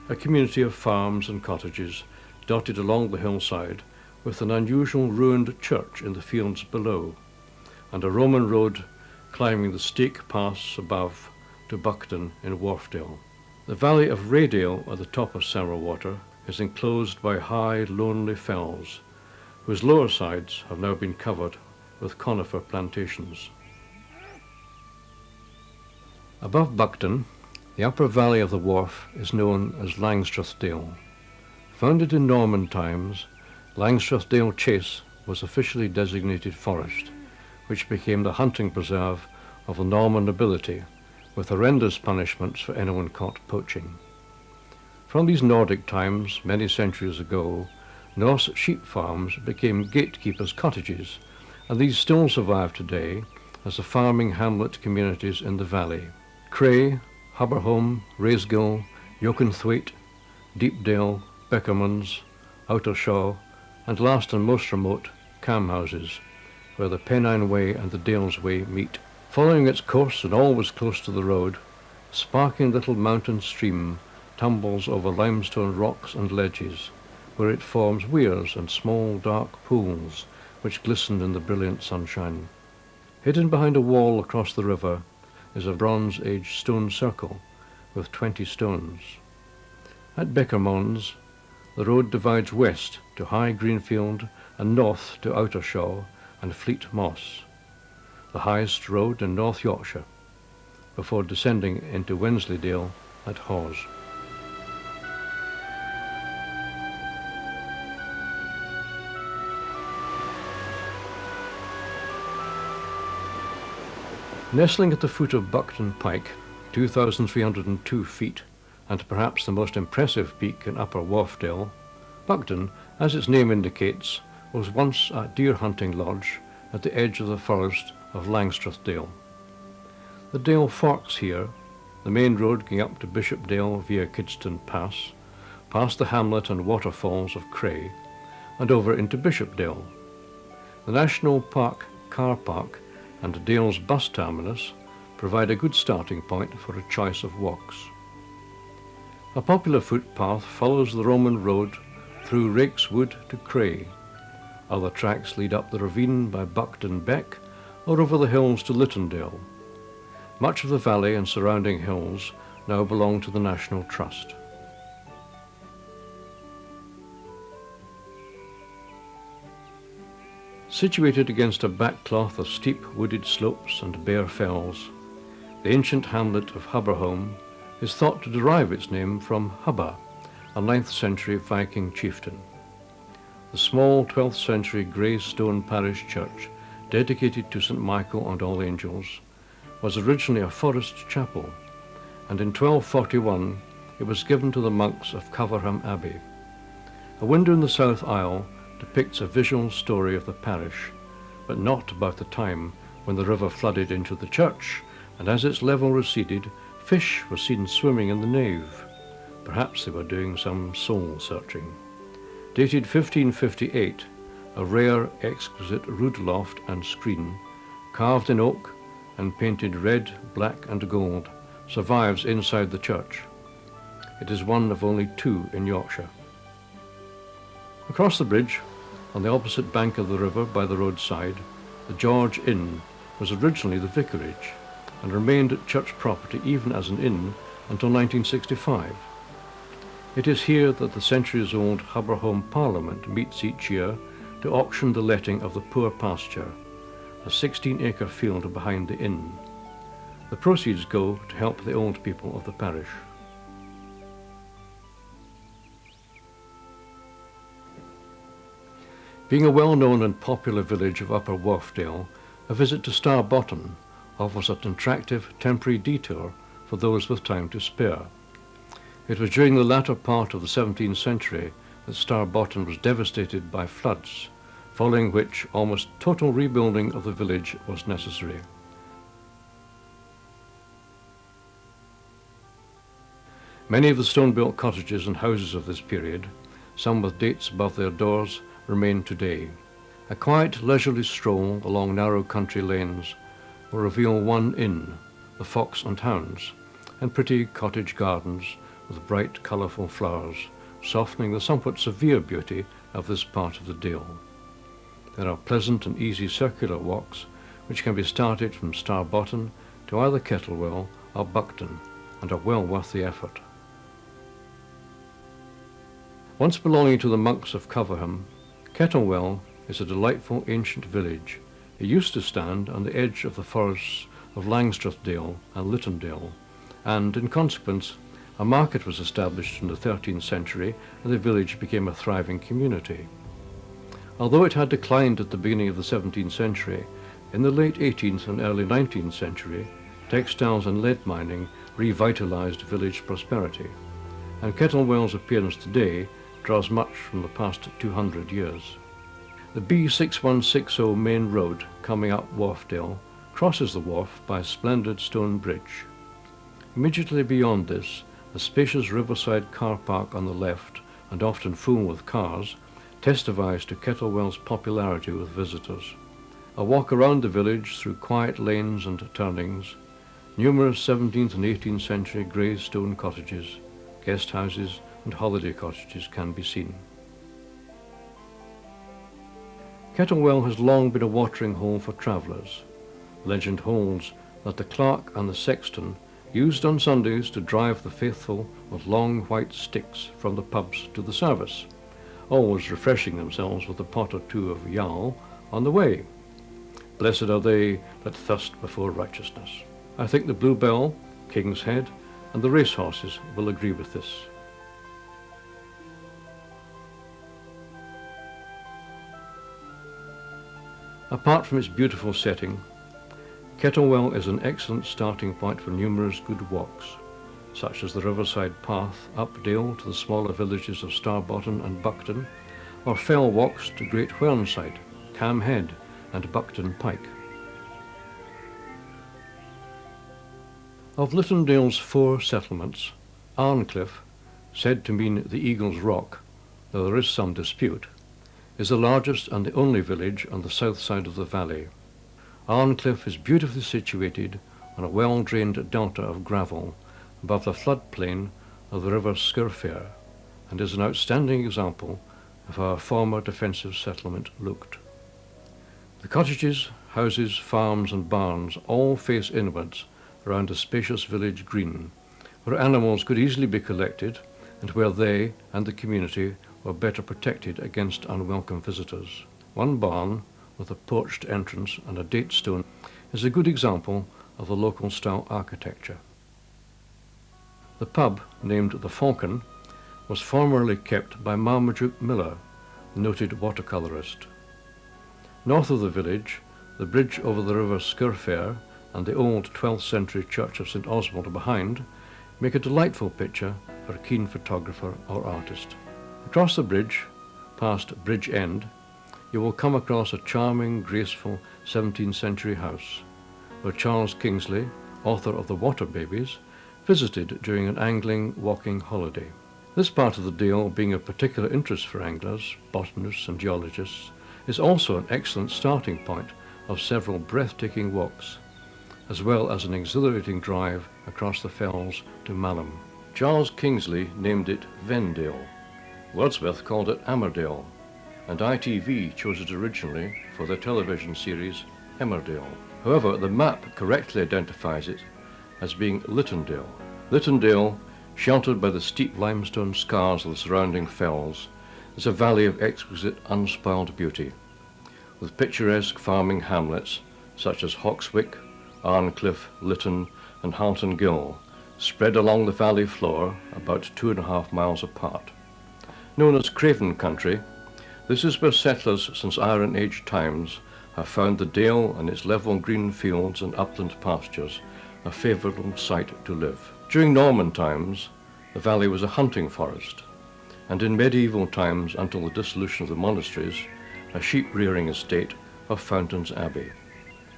a community of farms and cottages dotted along the hillside, with an unusual ruined church in the fields below, and a Roman road climbing the Stake Pass above to Buckton in Wharfdale. The valley of Raydale at the top of Semerwater is enclosed by high, lonely fells, whose lower sides have now been covered with conifer plantations. Above Buckton, the upper valley of the Wharf is known as Langstrothdale. Founded in Norman times, Langstrothdale Chase was officially designated forest, which became the hunting preserve of the Norman nobility with horrendous punishments for anyone caught poaching. From these Nordic times, many centuries ago, Norse sheep farms became gatekeepers' cottages, and these still survive today as the farming hamlet communities in the valley. Cray, Hubberholm, Raesgill, Yokenthwaite, Deepdale, Beckermans, Outershaw, and last and most remote, Cam houses, where the Pennine Way and the Dales Way meet. Following its course and always close to the road, sparkling little mountain stream tumbles over limestone rocks and ledges, where it forms weirs and small dark pools which glisten in the brilliant sunshine. Hidden behind a wall across the river is a Bronze Age stone circle with 20 stones. At Beckermans, the road divides west to High Greenfield and north to Outershaw and Fleet Moss, the highest road in North Yorkshire, before descending into Wensleydale at Hawes. Nestling at the foot of Buckton Pike, 2,302 feet, and perhaps the most impressive peak in Upper Wharfdale, Buckton, as its name indicates, was once a deer hunting lodge at the edge of the forest of Langstrothdale. The dale forks here, the main road going up to Bishopdale via Kidston Pass, past the hamlet and waterfalls of Cray, and over into Bishopdale. The National Park car park and Dales bus terminus provide a good starting point for a choice of walks. A popular footpath follows the Roman road through Rakes Wood to Cray. Other tracks lead up the ravine by Buckton Beck or over the hills to Littondale. Much of the valley and surrounding hills now belong to the National Trust. Situated against a backcloth of steep wooded slopes and bare fells, the ancient hamlet of Hubberholm is thought to derive its name from Hubba, a 9th century Viking chieftain. The small 12th century grey stone parish church, dedicated to St. Michael and All Angels, was originally a forest chapel, and in 1241 it was given to the monks of Coverham Abbey. A window in the south aisle depicts a visual story of the parish, but not about the time when the river flooded into the church, and as its level receded, fish were seen swimming in the nave. Perhaps they were doing some soul searching. Dated 1558, a rare, exquisite rood loft and screen, carved in oak and painted red, black and gold, survives inside the church. It is one of only 2 in Yorkshire. Across the bridge, on the opposite bank of the river by the roadside, the George Inn was originally the vicarage and remained at church property even as an inn until 1965. It is here that the centuries-old Hubberholm Parliament meets each year to auction the letting of the Poor Pasture, a 16-acre field behind the inn. The proceeds go to help the old people of the parish. Being a well-known and popular village of Upper Wharfdale, a visit to Starbotton offers an attractive temporary detour for those with time to spare. It was during the latter part of the 17th century that Starbotton was devastated by floods, following which almost total rebuilding of the village was necessary. Many of the stone-built cottages and houses of this period, some with dates above their doors, remain today. A quiet, leisurely stroll along narrow country lanes will reveal one inn, the Fox and Hounds, and pretty cottage gardens with bright, colourful flowers, softening the somewhat severe beauty of this part of the Dale. There are pleasant and easy circular walks which can be started from Starbotton to either Kettlewell or Buckton, and are well worth the effort. Once belonging to the monks of Coverham, Kettlewell is a delightful ancient village. It used to stand on the edge of the forests of Langstrothdale and Littondale, and in consequence a market was established in the 13th century and the village became a thriving community. Although it had declined at the beginning of the 17th century, in the late 18th and early 19th century textiles and lead mining revitalised village prosperity, and Kettlewell's appearance today draws much from the past 200 years. The B6160 main road coming up Wharfdale crosses the wharf by a splendid stone bridge. Immediately beyond this, a spacious riverside car park on the left, and often full with cars, testifies to Kettlewell's popularity with visitors. A walk around the village through quiet lanes and turnings, numerous 17th and 18th century grey stone cottages, guest houses and holiday cottages can be seen. Kettlewell has long been a watering hole for travellers. Legend holds that the clerk and the sexton used on Sundays to drive the faithful with long white sticks from the pubs to the service, always refreshing themselves with a pot or two of yal on the way. Blessed are they that thirst before righteousness. I think the Bluebell, King's Head, and the racehorses will agree with this. Apart from its beautiful setting, Kettlewell is an excellent starting point for numerous good walks, such as the riverside path up Dale to the smaller villages of Starbotton and Buckton, or fell walks to Great Whernside, Cam Head and Buckton Pike. Of Littondale's 4 settlements, Arncliffe, said to mean the Eagle's Rock, though there is some dispute, is the largest and the only village on the south side of the valley. Arncliffe is beautifully situated on a well-drained delta of gravel above the floodplain of the river Scurfair, and is an outstanding example of how a former defensive settlement looked. The cottages, houses, farms and barns all face inwards around a spacious village green, where animals could easily be collected and where they and the community were better protected against unwelcome visitors. One barn, with a porched entrance and a date stone, is a good example of the local style architecture. The pub, named the Falcon, was formerly kept by Marmaduke Miller, the noted watercolourist. North of the village, the bridge over the river Scurfair and the old 12th century church of St Oswald behind make a delightful picture for a keen photographer or artist. Across the bridge, past Bridge End, you will come across a charming, graceful 17th century house, where Charles Kingsley, author of The Water Babies, visited during an angling walking holiday. This part of the Dale, being of particular interest for anglers, botanists and geologists, is also an excellent starting point of several breathtaking walks, as well as an exhilarating drive across the fells to Malham. Charles Kingsley named it Vendale. Wordsworth called it Ammerdale, and ITV chose it originally for their television series Emmerdale. However, the map correctly identifies it as being Littondale. Littondale, sheltered by the steep limestone scars of the surrounding fells, is a valley of exquisite unspoiled beauty, with picturesque farming hamlets such as Hawkswick, Arncliffe, Lytton and Halton Gill, spread along the valley floor about 2.5 miles apart. Known as Craven Country, this is where settlers since Iron Age times have found the Dale and its level green fields and upland pastures a favourable site to live. During Norman times, the valley was a hunting forest, and in medieval times until the dissolution of the monasteries, a sheep-rearing estate of Fountains Abbey.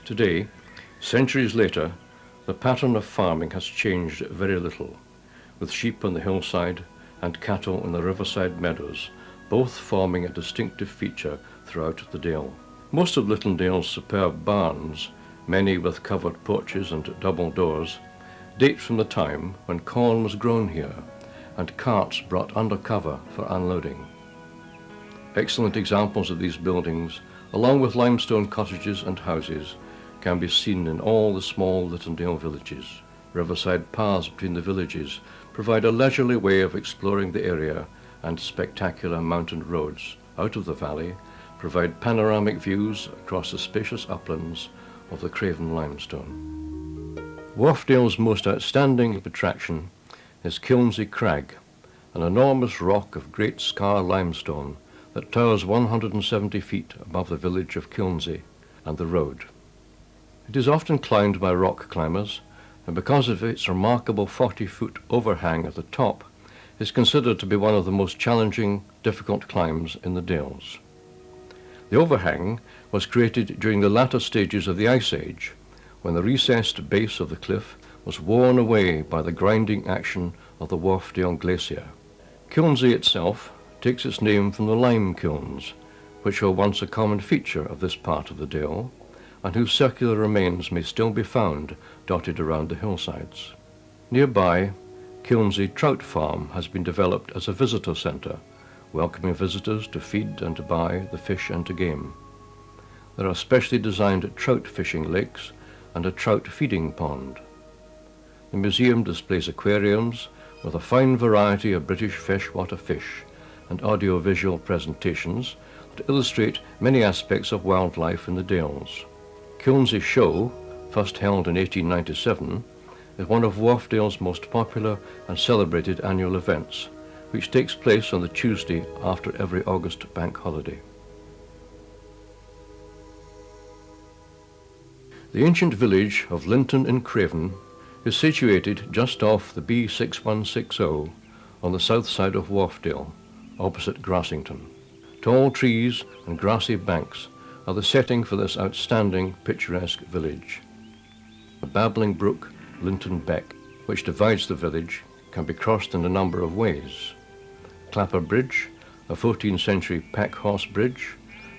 Today, centuries later, the pattern of farming has changed very little, with sheep on the hillside and cattle in the riverside meadows, both forming a distinctive feature throughout the Dale. Most of Littondale's superb barns, many with covered porches and double doors, date from the time when corn was grown here and carts brought under cover for unloading. Excellent examples of these buildings, along with limestone cottages and houses, can be seen in all the small Littondale villages. Riverside paths between the villages provide a leisurely way of exploring the area, and spectacular mountain roads out of the valley provide panoramic views across the spacious uplands of the Craven limestone. Wharfdale's most outstanding attraction is Kilnsey Crag, an enormous rock of great scar limestone that towers 170 feet above the village of Kilnsey and the road. It is often climbed by rock climbers, and because of its remarkable 40-foot overhang at the top, is considered to be one of the most challenging, difficult climbs in the Dales. The overhang was created during the latter stages of the Ice Age, when the recessed base of the cliff was worn away by the grinding action of the Wharfdale Glacier. Kilnsey itself takes its name from the lime kilns, which were once a common feature of this part of the Dale, and whose circular remains may still be found dotted around the hillsides. Nearby, Kilnsey Trout Farm has been developed as a visitor centre, welcoming visitors to feed and to buy the fish and to game. There are specially designed trout fishing lakes and a trout feeding pond. The museum displays aquariums with a fine variety of British freshwater fish and audio-visual presentations that illustrate many aspects of wildlife in the Dales. Kilnsey Show, first held in 1897, is one of Wharfdale's most popular and celebrated annual events, which takes place on the Tuesday after every August bank holiday. The ancient village of Linton in Craven is situated just off the B6160 on the south side of Wharfdale, opposite Grassington. Tall trees and grassy banks are the setting for this outstanding picturesque village. A babbling brook, Linton Beck, which divides the village, can be crossed in a number of ways. Clapper Bridge, a 14th century pack horse bridge,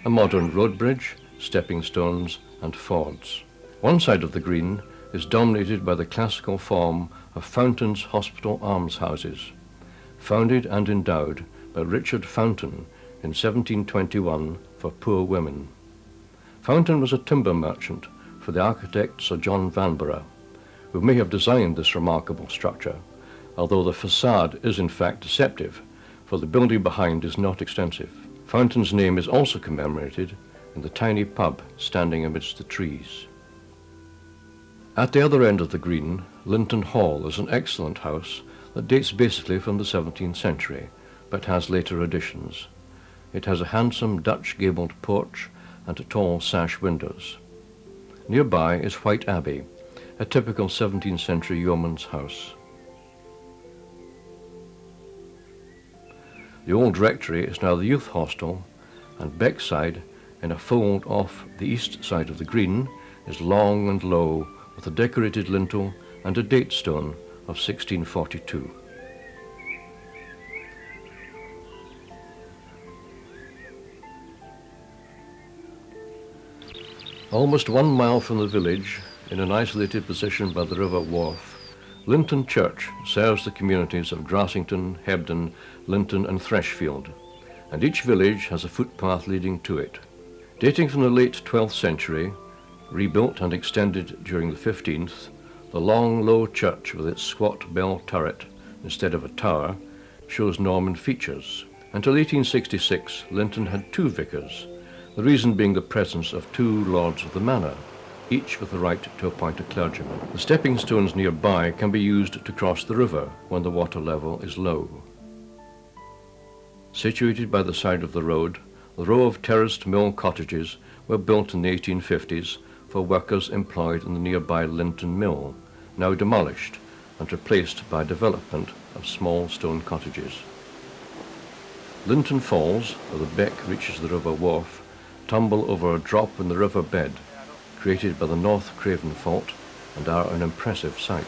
a modern road bridge, stepping stones and fords. One side of the green is dominated by the classical form of Fountain's Hospital Almshouses, founded and endowed by Richard Fountain in 1721 for poor women. Fountain was a timber merchant for the architect Sir John Vanbrugh, who may have designed this remarkable structure, although the facade is in fact deceptive, for the building behind is not extensive. Fountain's name is also commemorated in the tiny pub standing amidst the trees. At the other end of the green, Linton Hall is an excellent house that dates basically from the 17th century, but has later additions. It has a handsome Dutch gabled porch and tall sash windows. Nearby is White Abbey, a typical 17th century yeoman's house. The old rectory is now the youth hostel, and Beckside, in a fold off the east side of the green, is long and low with a decorated lintel and a date stone of 1642. Almost 1 mile from the village, in an isolated position by the River Wharfe, Linton Church serves the communities of Grassington, Hebden, Linton and Threshfield, and each village has a footpath leading to it. Dating from the late 12th century, rebuilt and extended during the 15th, the long, low church with its squat bell turret instead of a tower shows Norman features. Until 1866, Linton had 2 vicars, the reason being the presence of 2 lords of the manor, each with the right to appoint a clergyman. The stepping stones nearby can be used to cross the river when the water level is low. Situated by the side of the road, the row of terraced mill cottages were built in the 1850s for workers employed in the nearby Linton Mill, now demolished and replaced by development of small stone cottages. Linton Falls, where the beck reaches the River Wharfe, tumble over a drop in the river bed created by the North Craven Fault and are an impressive sight.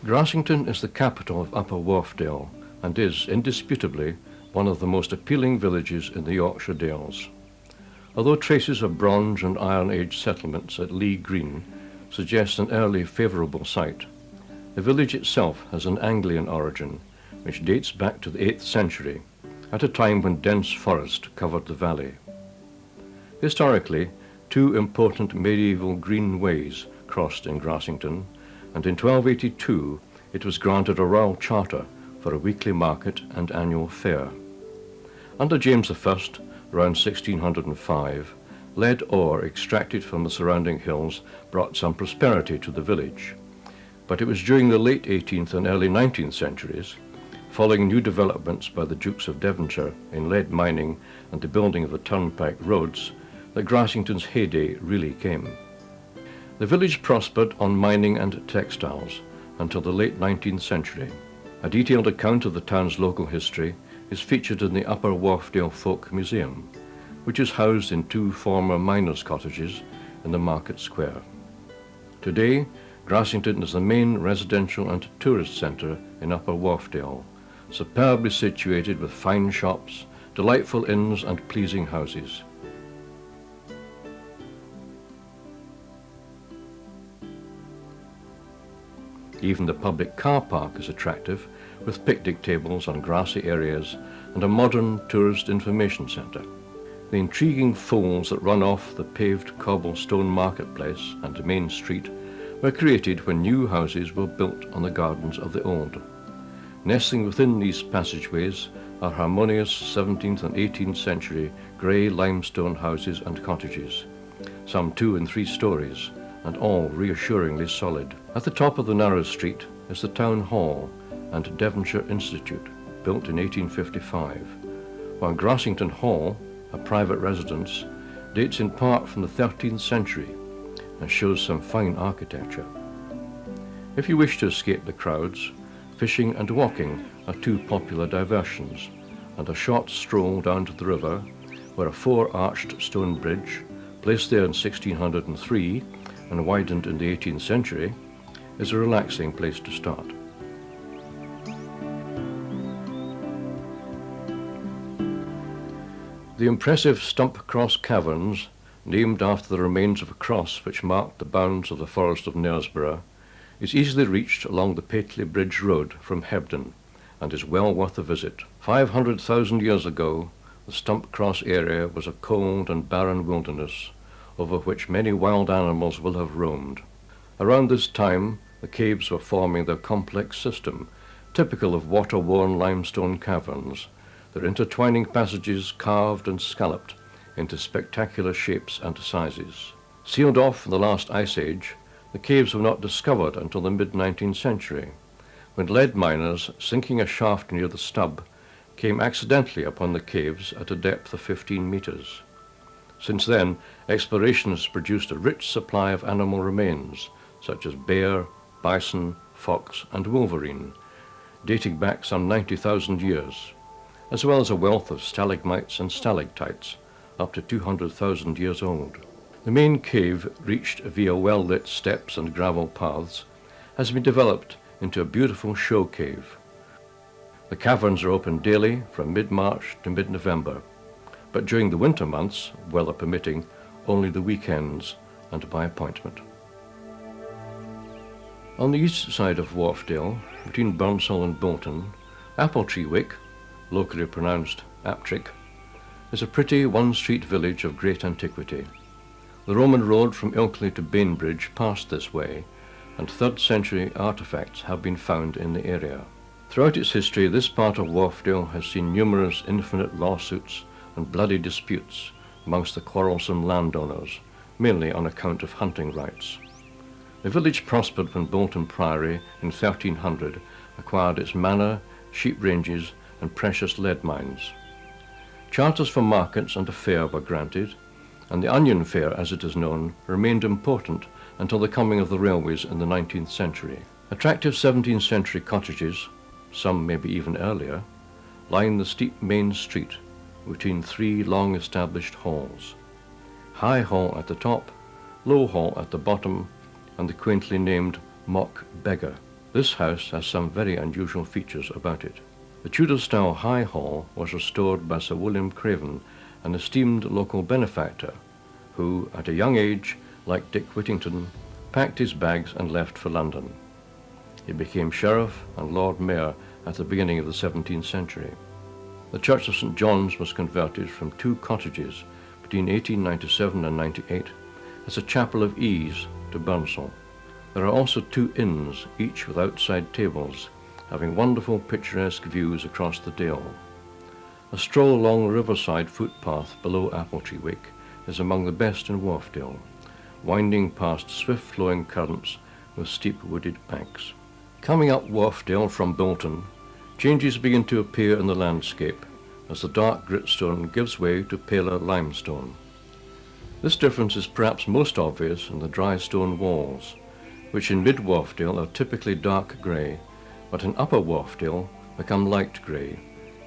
Grassington is the capital of Upper Wharfdale and is, indisputably, one of the most appealing villages in the Yorkshire Dales. Although traces of Bronze and Iron Age settlements at Lee Green suggest an early favourable site, the village itself has an Anglian origin, which dates back to the 8th century, at a time when dense forest covered the valley. Historically, two important medieval green ways crossed in Grassington, and in 1282 it was granted a royal charter for a weekly market and annual fair. Under James I, around 1605, lead ore extracted from the surrounding hills brought some prosperity to the village, but it was during the late 18th and early 19th centuries, following new developments by the Dukes of Devonshire in lead mining and the building of the turnpike roads, that Grassington's heyday really came. The village prospered on mining and textiles until the late 19th century. A detailed account of the town's local history is featured in the Upper Wharfdale Folk Museum, which is housed in two former miners' cottages in the market square. Today, Grassington is the main residential and tourist centre in Upper Wharfdale, superbly situated with fine shops, delightful inns and pleasing houses. Even the public car park is attractive, with picnic tables on grassy areas and a modern tourist information centre. The intriguing folds that run off the paved cobblestone marketplace and main street were created when new houses were built on the gardens of the old. Nesting within these passageways are harmonious 17th and 18th century grey limestone houses and cottages, some 2 and 3 stories, and all reassuringly solid. At the top of the narrow street is the Town Hall and Devonshire Institute, built in 1855, while Grassington Hall, a private residence, dates in part from the 13th century and shows some fine architecture. If you wish to escape the crowds, fishing and walking are two popular diversions, and a short stroll down to the river, where a 4-arched stone bridge, placed there in 1603 and widened in the 18th century, is a relaxing place to start. The impressive Stump Cross Caverns, named after the remains of a cross which marked the bounds of the Forest of Knaresborough, is easily reached along the Pateley Bridge Road from Hebden and is well worth a visit. 500,000 years ago, the Stump Cross area was a cold and barren wilderness over which many wild animals will have roamed. Around this time, the caves were forming their complex system, typical of water-worn limestone caverns, their intertwining passages carved and scalloped into spectacular shapes and sizes. Sealed off in the last ice age, the caves were not discovered until the mid-19th century, when lead miners, sinking a shaft near the stub, came accidentally upon the caves at a depth of 15 metres. Since then, exploration has produced a rich supply of animal remains, such as bear, bison, fox, and wolverine, dating back some 90,000 years, as well as a wealth of stalagmites and stalactites, up to 200,000 years old. The main cave, reached via well-lit steps and gravel paths, has been developed into a beautiful show cave. The caverns are open daily from mid-March to mid-November, but during the winter months, weather permitting, only the weekends and by appointment. On the east side of Wharfdale, between Burnsall and Bolton, Appletreewick, locally pronounced Aptrick, is a pretty one-street village of great antiquity. The Roman road from Ilkley to Bainbridge passed this way, and 3rd century artefacts have been found in the area. Throughout its history, this part of Wharfdale has seen numerous infinite lawsuits and bloody disputes amongst the quarrelsome landowners, mainly on account of hunting rights. The village prospered when Bolton Priory in 1300 acquired its manor, sheep ranges, and precious lead mines. Charters for markets and a fair were granted, and the onion fair, as it is known, remained important until the coming of the railways in the 19th century. Attractive 17th century cottages, some maybe even earlier, line the steep main street between 3 long-established halls. High Hall at the top, Low Hall at the bottom, and the quaintly named Mock Beggar. This house has some very unusual features about it. The Tudor-style High Hall was restored by Sir William Craven, an esteemed local benefactor, who, at a young age, like Dick Whittington, packed his bags and left for London. He became Sheriff and Lord Mayor at the beginning of the 17th century. The Church of St. John's was converted from 2 cottages between 1897 and 98 as a chapel of ease to Burnsall. There are also 2 inns, each with outside tables, having wonderful picturesque views across the Dale. A stroll along the riverside footpath below Appletreewick is among the best in Wharfdale, winding past swift-flowing currents with steep wooded banks. Coming up Wharfdale from Bolton, changes begin to appear in the landscape as the dark gritstone gives way to paler limestone. This difference is perhaps most obvious in the dry stone walls, which in mid-Wharfdale are typically dark grey, but in upper Wharfdale become light grey,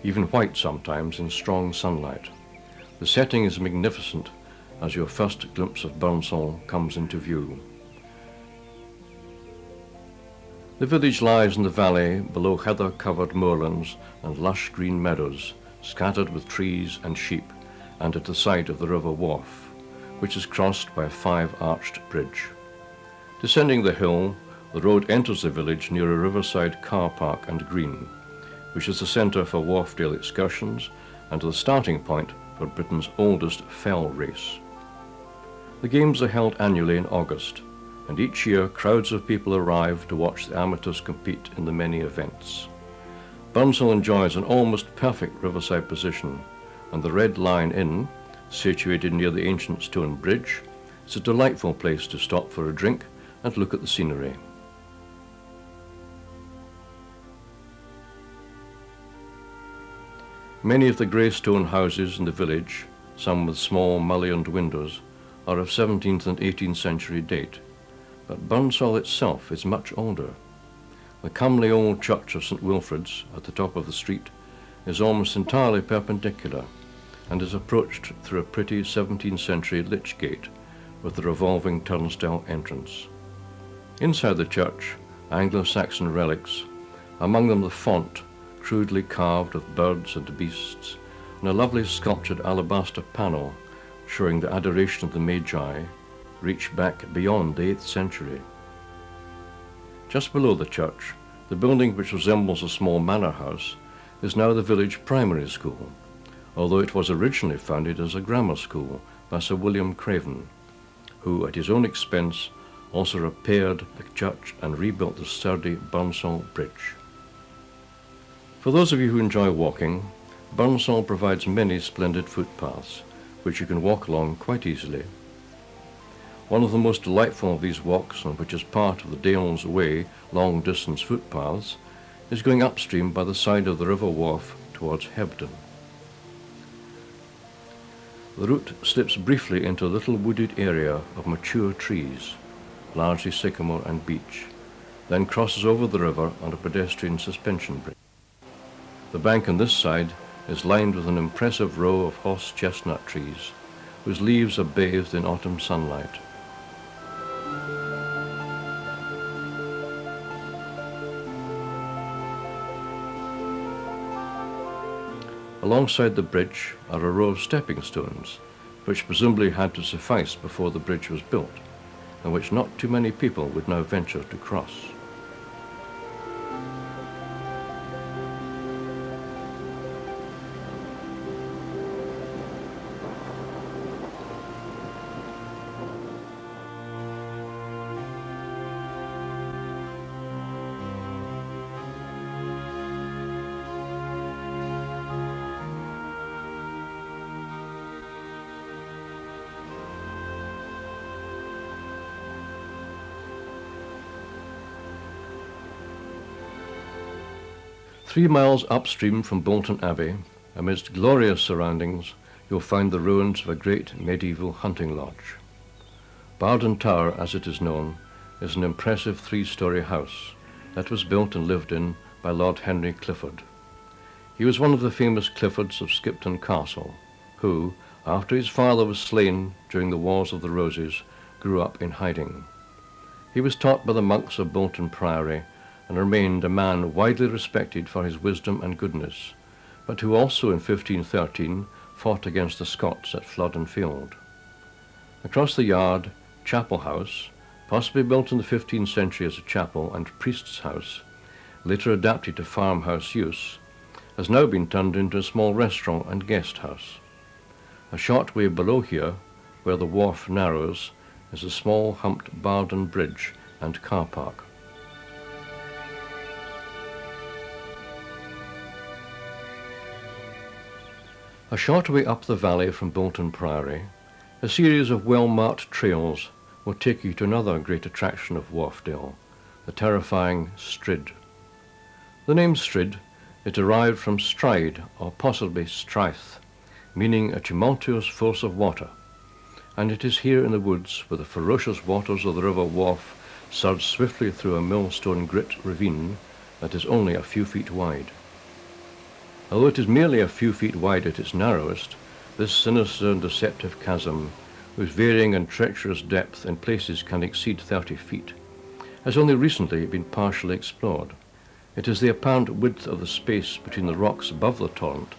even white sometimes in strong sunlight. The setting is magnificent as your first glimpse of Burnsall comes into view. The village lies in the valley below heather-covered moorlands and lush green meadows, scattered with trees and sheep, and at the side of the River Wharfe, which is crossed by a 5-arched bridge. Descending the hill, the road enters the village near a riverside car park and green, which is the centre for Wharfdale excursions and the starting point for Britain's oldest fell race. The games are held annually in August, and each year crowds of people arrive to watch the amateurs compete in the many events. Burnsall enjoys an almost perfect riverside position, and the Red Lion Inn, situated near the ancient stone bridge, is a delightful place to stop for a drink and look at the scenery. Many of the grey stone houses in the village, some with small mullioned windows, are of 17th and 18th century date, but Burnsall itself is much older. The comely old church of St. Wilfrid's at the top of the street is almost entirely perpendicular and is approached through a pretty 17th century lich gate with the revolving turnstile entrance. Inside the church, Anglo-Saxon relics, among them the font, crudely carved with birds and beasts, and a lovely sculptured alabaster panel showing the adoration of the Magi, reach back beyond the 8th century. Just below the church, the building which resembles a small manor house is now the village primary school, although it was originally founded as a grammar school by Sir William Craven, who at his own expense also repaired the church and rebuilt the sturdy Burnsall Bridge. For those of you who enjoy walking, Burnsall provides many splendid footpaths, which you can walk along quite easily. One of the most delightful of these walks, and which is part of the Dales Way long-distance footpaths, is going upstream by the side of the River Wharfe towards Hebden. The route slips briefly into a little wooded area of mature trees, largely sycamore and beech, then crosses over the river on a pedestrian suspension bridge. The bank on this side is lined with an impressive row of horse chestnut trees, whose leaves are bathed in autumn sunlight. Alongside the bridge are a row of stepping stones, which presumably had to suffice before the bridge was built, and which not too many people would now venture to cross. Three miles upstream from Bolton Abbey, amidst glorious surroundings, you'll find the ruins of a great medieval hunting lodge. Bolton Tower, as it is known, is an impressive 3-storey house that was built and lived in by Lord Henry Clifford. He was one of the famous Cliffords of Skipton Castle, who, after his father was slain during the Wars of the Roses, grew up in hiding. He was taught by the monks of Bolton Priory and remained a man widely respected for his wisdom and goodness, but who also in 1513 fought against the Scots at Flodden Field. Across the yard, Chapel House, possibly built in the 15th century as a chapel and priest's house, later adapted to farmhouse use, has now been turned into a small restaurant and guest house. A short way below here, where the wharf narrows, is a small humped Bardon Bridge and car park. A short way up the valley from Bolton Priory, a series of well-marked trails will take you to another great attraction of Wharfdale, the terrifying Strid. The name Strid is derived from stride, or possibly strath, meaning a tumultuous force of water, and it is here in the woods where the ferocious waters of the River Wharfe surge swiftly through a millstone grit ravine that is only a few feet wide. Although it is merely a few feet wide at its narrowest, this sinister and deceptive chasm, whose varying and treacherous depth in places can exceed 30 feet, has only recently been partially explored. It is the apparent width of the space between the rocks above the torrent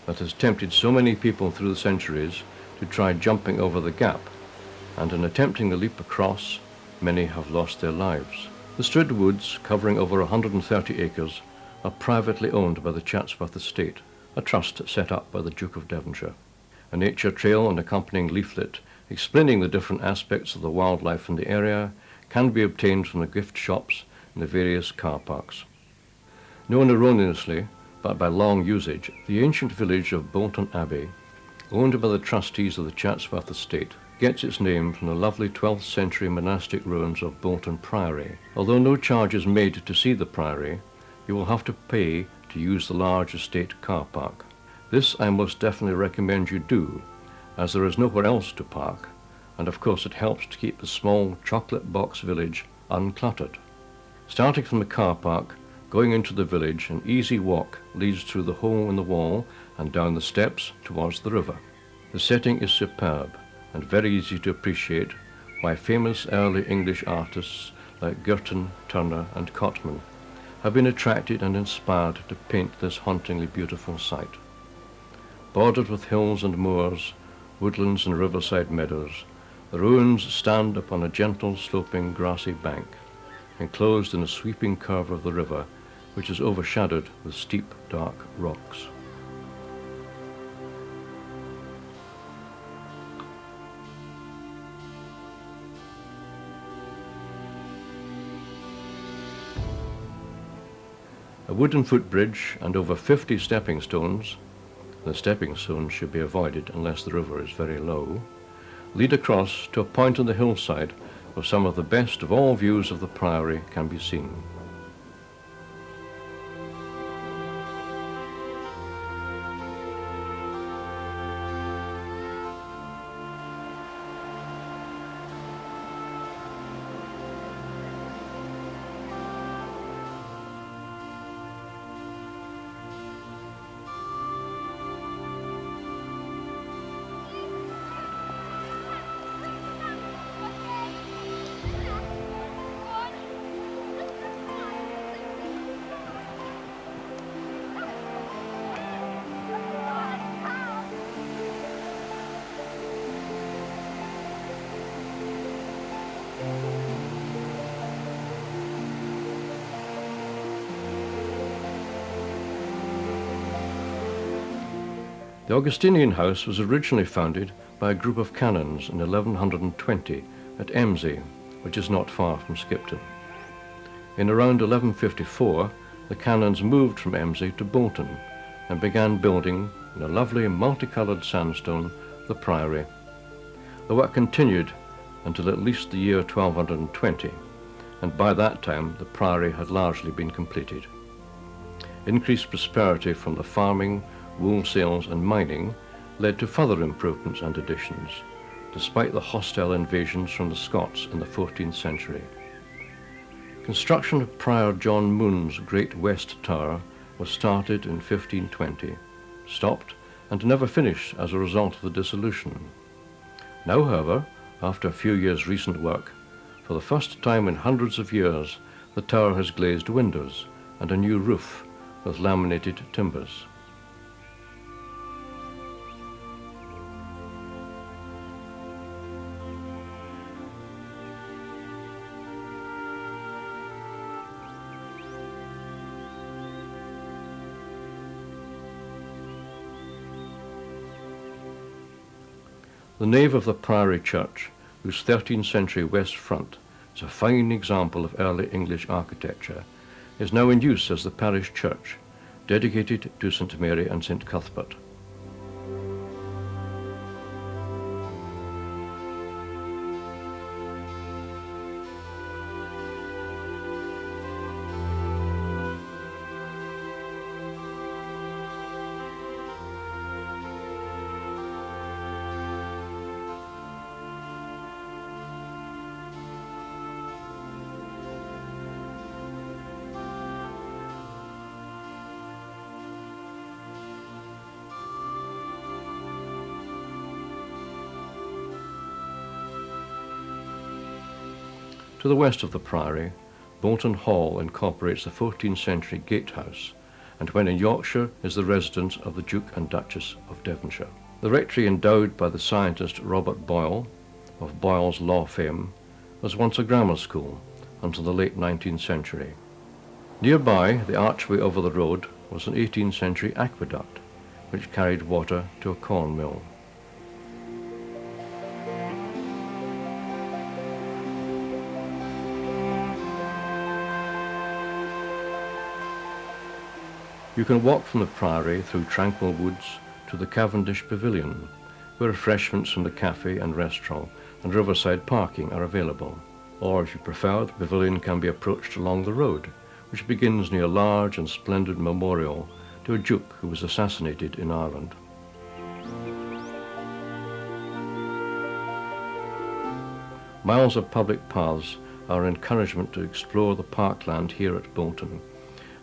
that has tempted so many people through the centuries to try jumping over the gap, and in attempting the leap across, many have lost their lives. The Strid Woods, covering over 130 acres, are privately owned by the Chatsworth Estate, a trust set up by the Duke of Devonshire. A nature trail and accompanying leaflet explaining the different aspects of the wildlife in the area can be obtained from the gift shops in the various car parks. Known erroneously, but by long usage, the ancient village of Bolton Abbey, owned by the trustees of the Chatsworth Estate, gets its name from the lovely 12th century monastic ruins of Bolton Priory. Although no charge is made to see the priory, you will have to pay to use the large estate car park. This I most definitely recommend you do, as there is nowhere else to park, and of course it helps to keep the small chocolate box village uncluttered. Starting from the car park, going into the village, an easy walk leads through the hole in the wall and down the steps towards the river. The setting is superb and very easy to appreciate why famous early English artists like Girton, Turner and Cotman have been attracted and inspired to paint this hauntingly beautiful site. Bordered with hills and moors, woodlands and riverside meadows, the ruins stand upon a gentle sloping grassy bank, enclosed in a sweeping curve of the river, which is overshadowed with steep dark rocks. A wooden footbridge and over 50 stepping stones, the stepping stones should be avoided unless the river is very low, lead across to a point on the hillside where some of the best of all views of the priory can be seen. The Augustinian house was originally founded by a group of canons in 1120 at Emsey, which is not far from Skipton. In around 1154, the canons moved from Emsey to Bolton and began building, in a lovely multicoloured sandstone, the priory. The work continued until at least the year 1220, and by that time the priory had largely been completed. Increased prosperity from the farming, wool sales and mining led to further improvements and additions, despite the hostile invasions from the Scots in the 14th century. Construction of Prior John Moon's Great West Tower was started in 1520, stopped and never finished as a result of the dissolution. Now, however, after a few years' recent work, for the first time in hundreds of years, The tower has glazed windows and a new roof with laminated timbers. The nave of the Priory Church, whose 13th century west front is a fine example of early English architecture, is now in use as the parish church, dedicated to St Mary and St Cuthbert. To the west of the Priory, Bolton Hall incorporates the 14th century gatehouse, and when in Yorkshire is the residence of the Duke and Duchess of Devonshire. The rectory, endowed by the scientist Robert Boyle, of Boyle's law fame, was once a grammar school until the late 19th century. Nearby, the archway over the road was an 18th century aqueduct, which carried water to a corn mill. You can walk from the Priory through tranquil woods to the Cavendish Pavilion, where refreshments from the cafe and restaurant and riverside parking are available. Or, if you prefer, the pavilion can be approached along the road, which begins near a large and splendid memorial to a duke who was assassinated in Ireland. Miles of public paths are an encouragement to explore the parkland here at Bolton.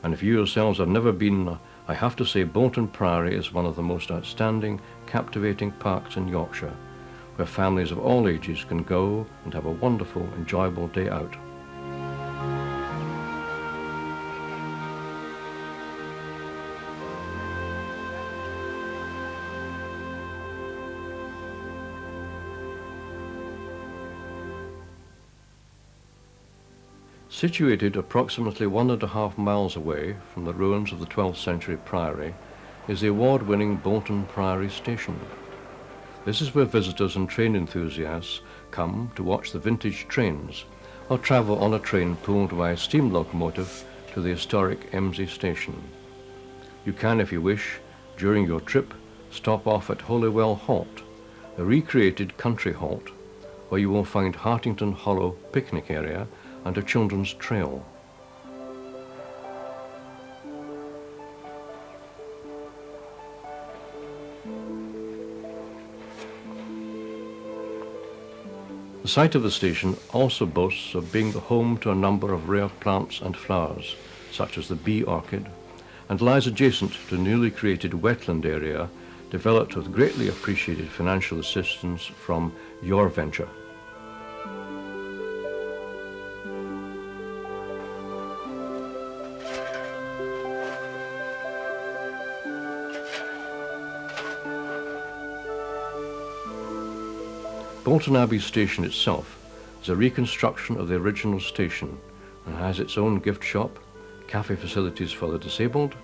And if you yourselves have never been, I have to say Bolton Priory is one of the most outstanding, captivating parks in Yorkshire, where families of all ages can go and have a wonderful, enjoyable day out. Situated approximately 1.5 miles away from the ruins of the 12th century priory is the award-winning Bolton Priory Station. This is where visitors and train enthusiasts come to watch the vintage trains or travel on a train pulled by a steam locomotive to the historic Emsey Station. You can, if you wish, during your trip, stop off at Holywell Halt, a recreated country halt, where you will find Hartington Hollow picnic area and a children's trail. The site of the station also boasts of being the home to a number of rare plants and flowers, such as the bee orchid, and lies adjacent to a newly created wetland area developed with greatly appreciated financial assistance from Your Venture. Bolton Abbey station itself is a reconstruction of the original station and has its own gift shop, cafe facilities for the disabled,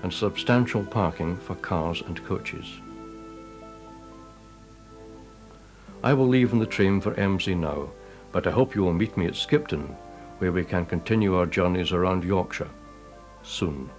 and substantial parking for cars and coaches. I will leave in the train for Emsey now, but I hope you will meet me at Skipton, where we can continue our journeys around Yorkshire soon.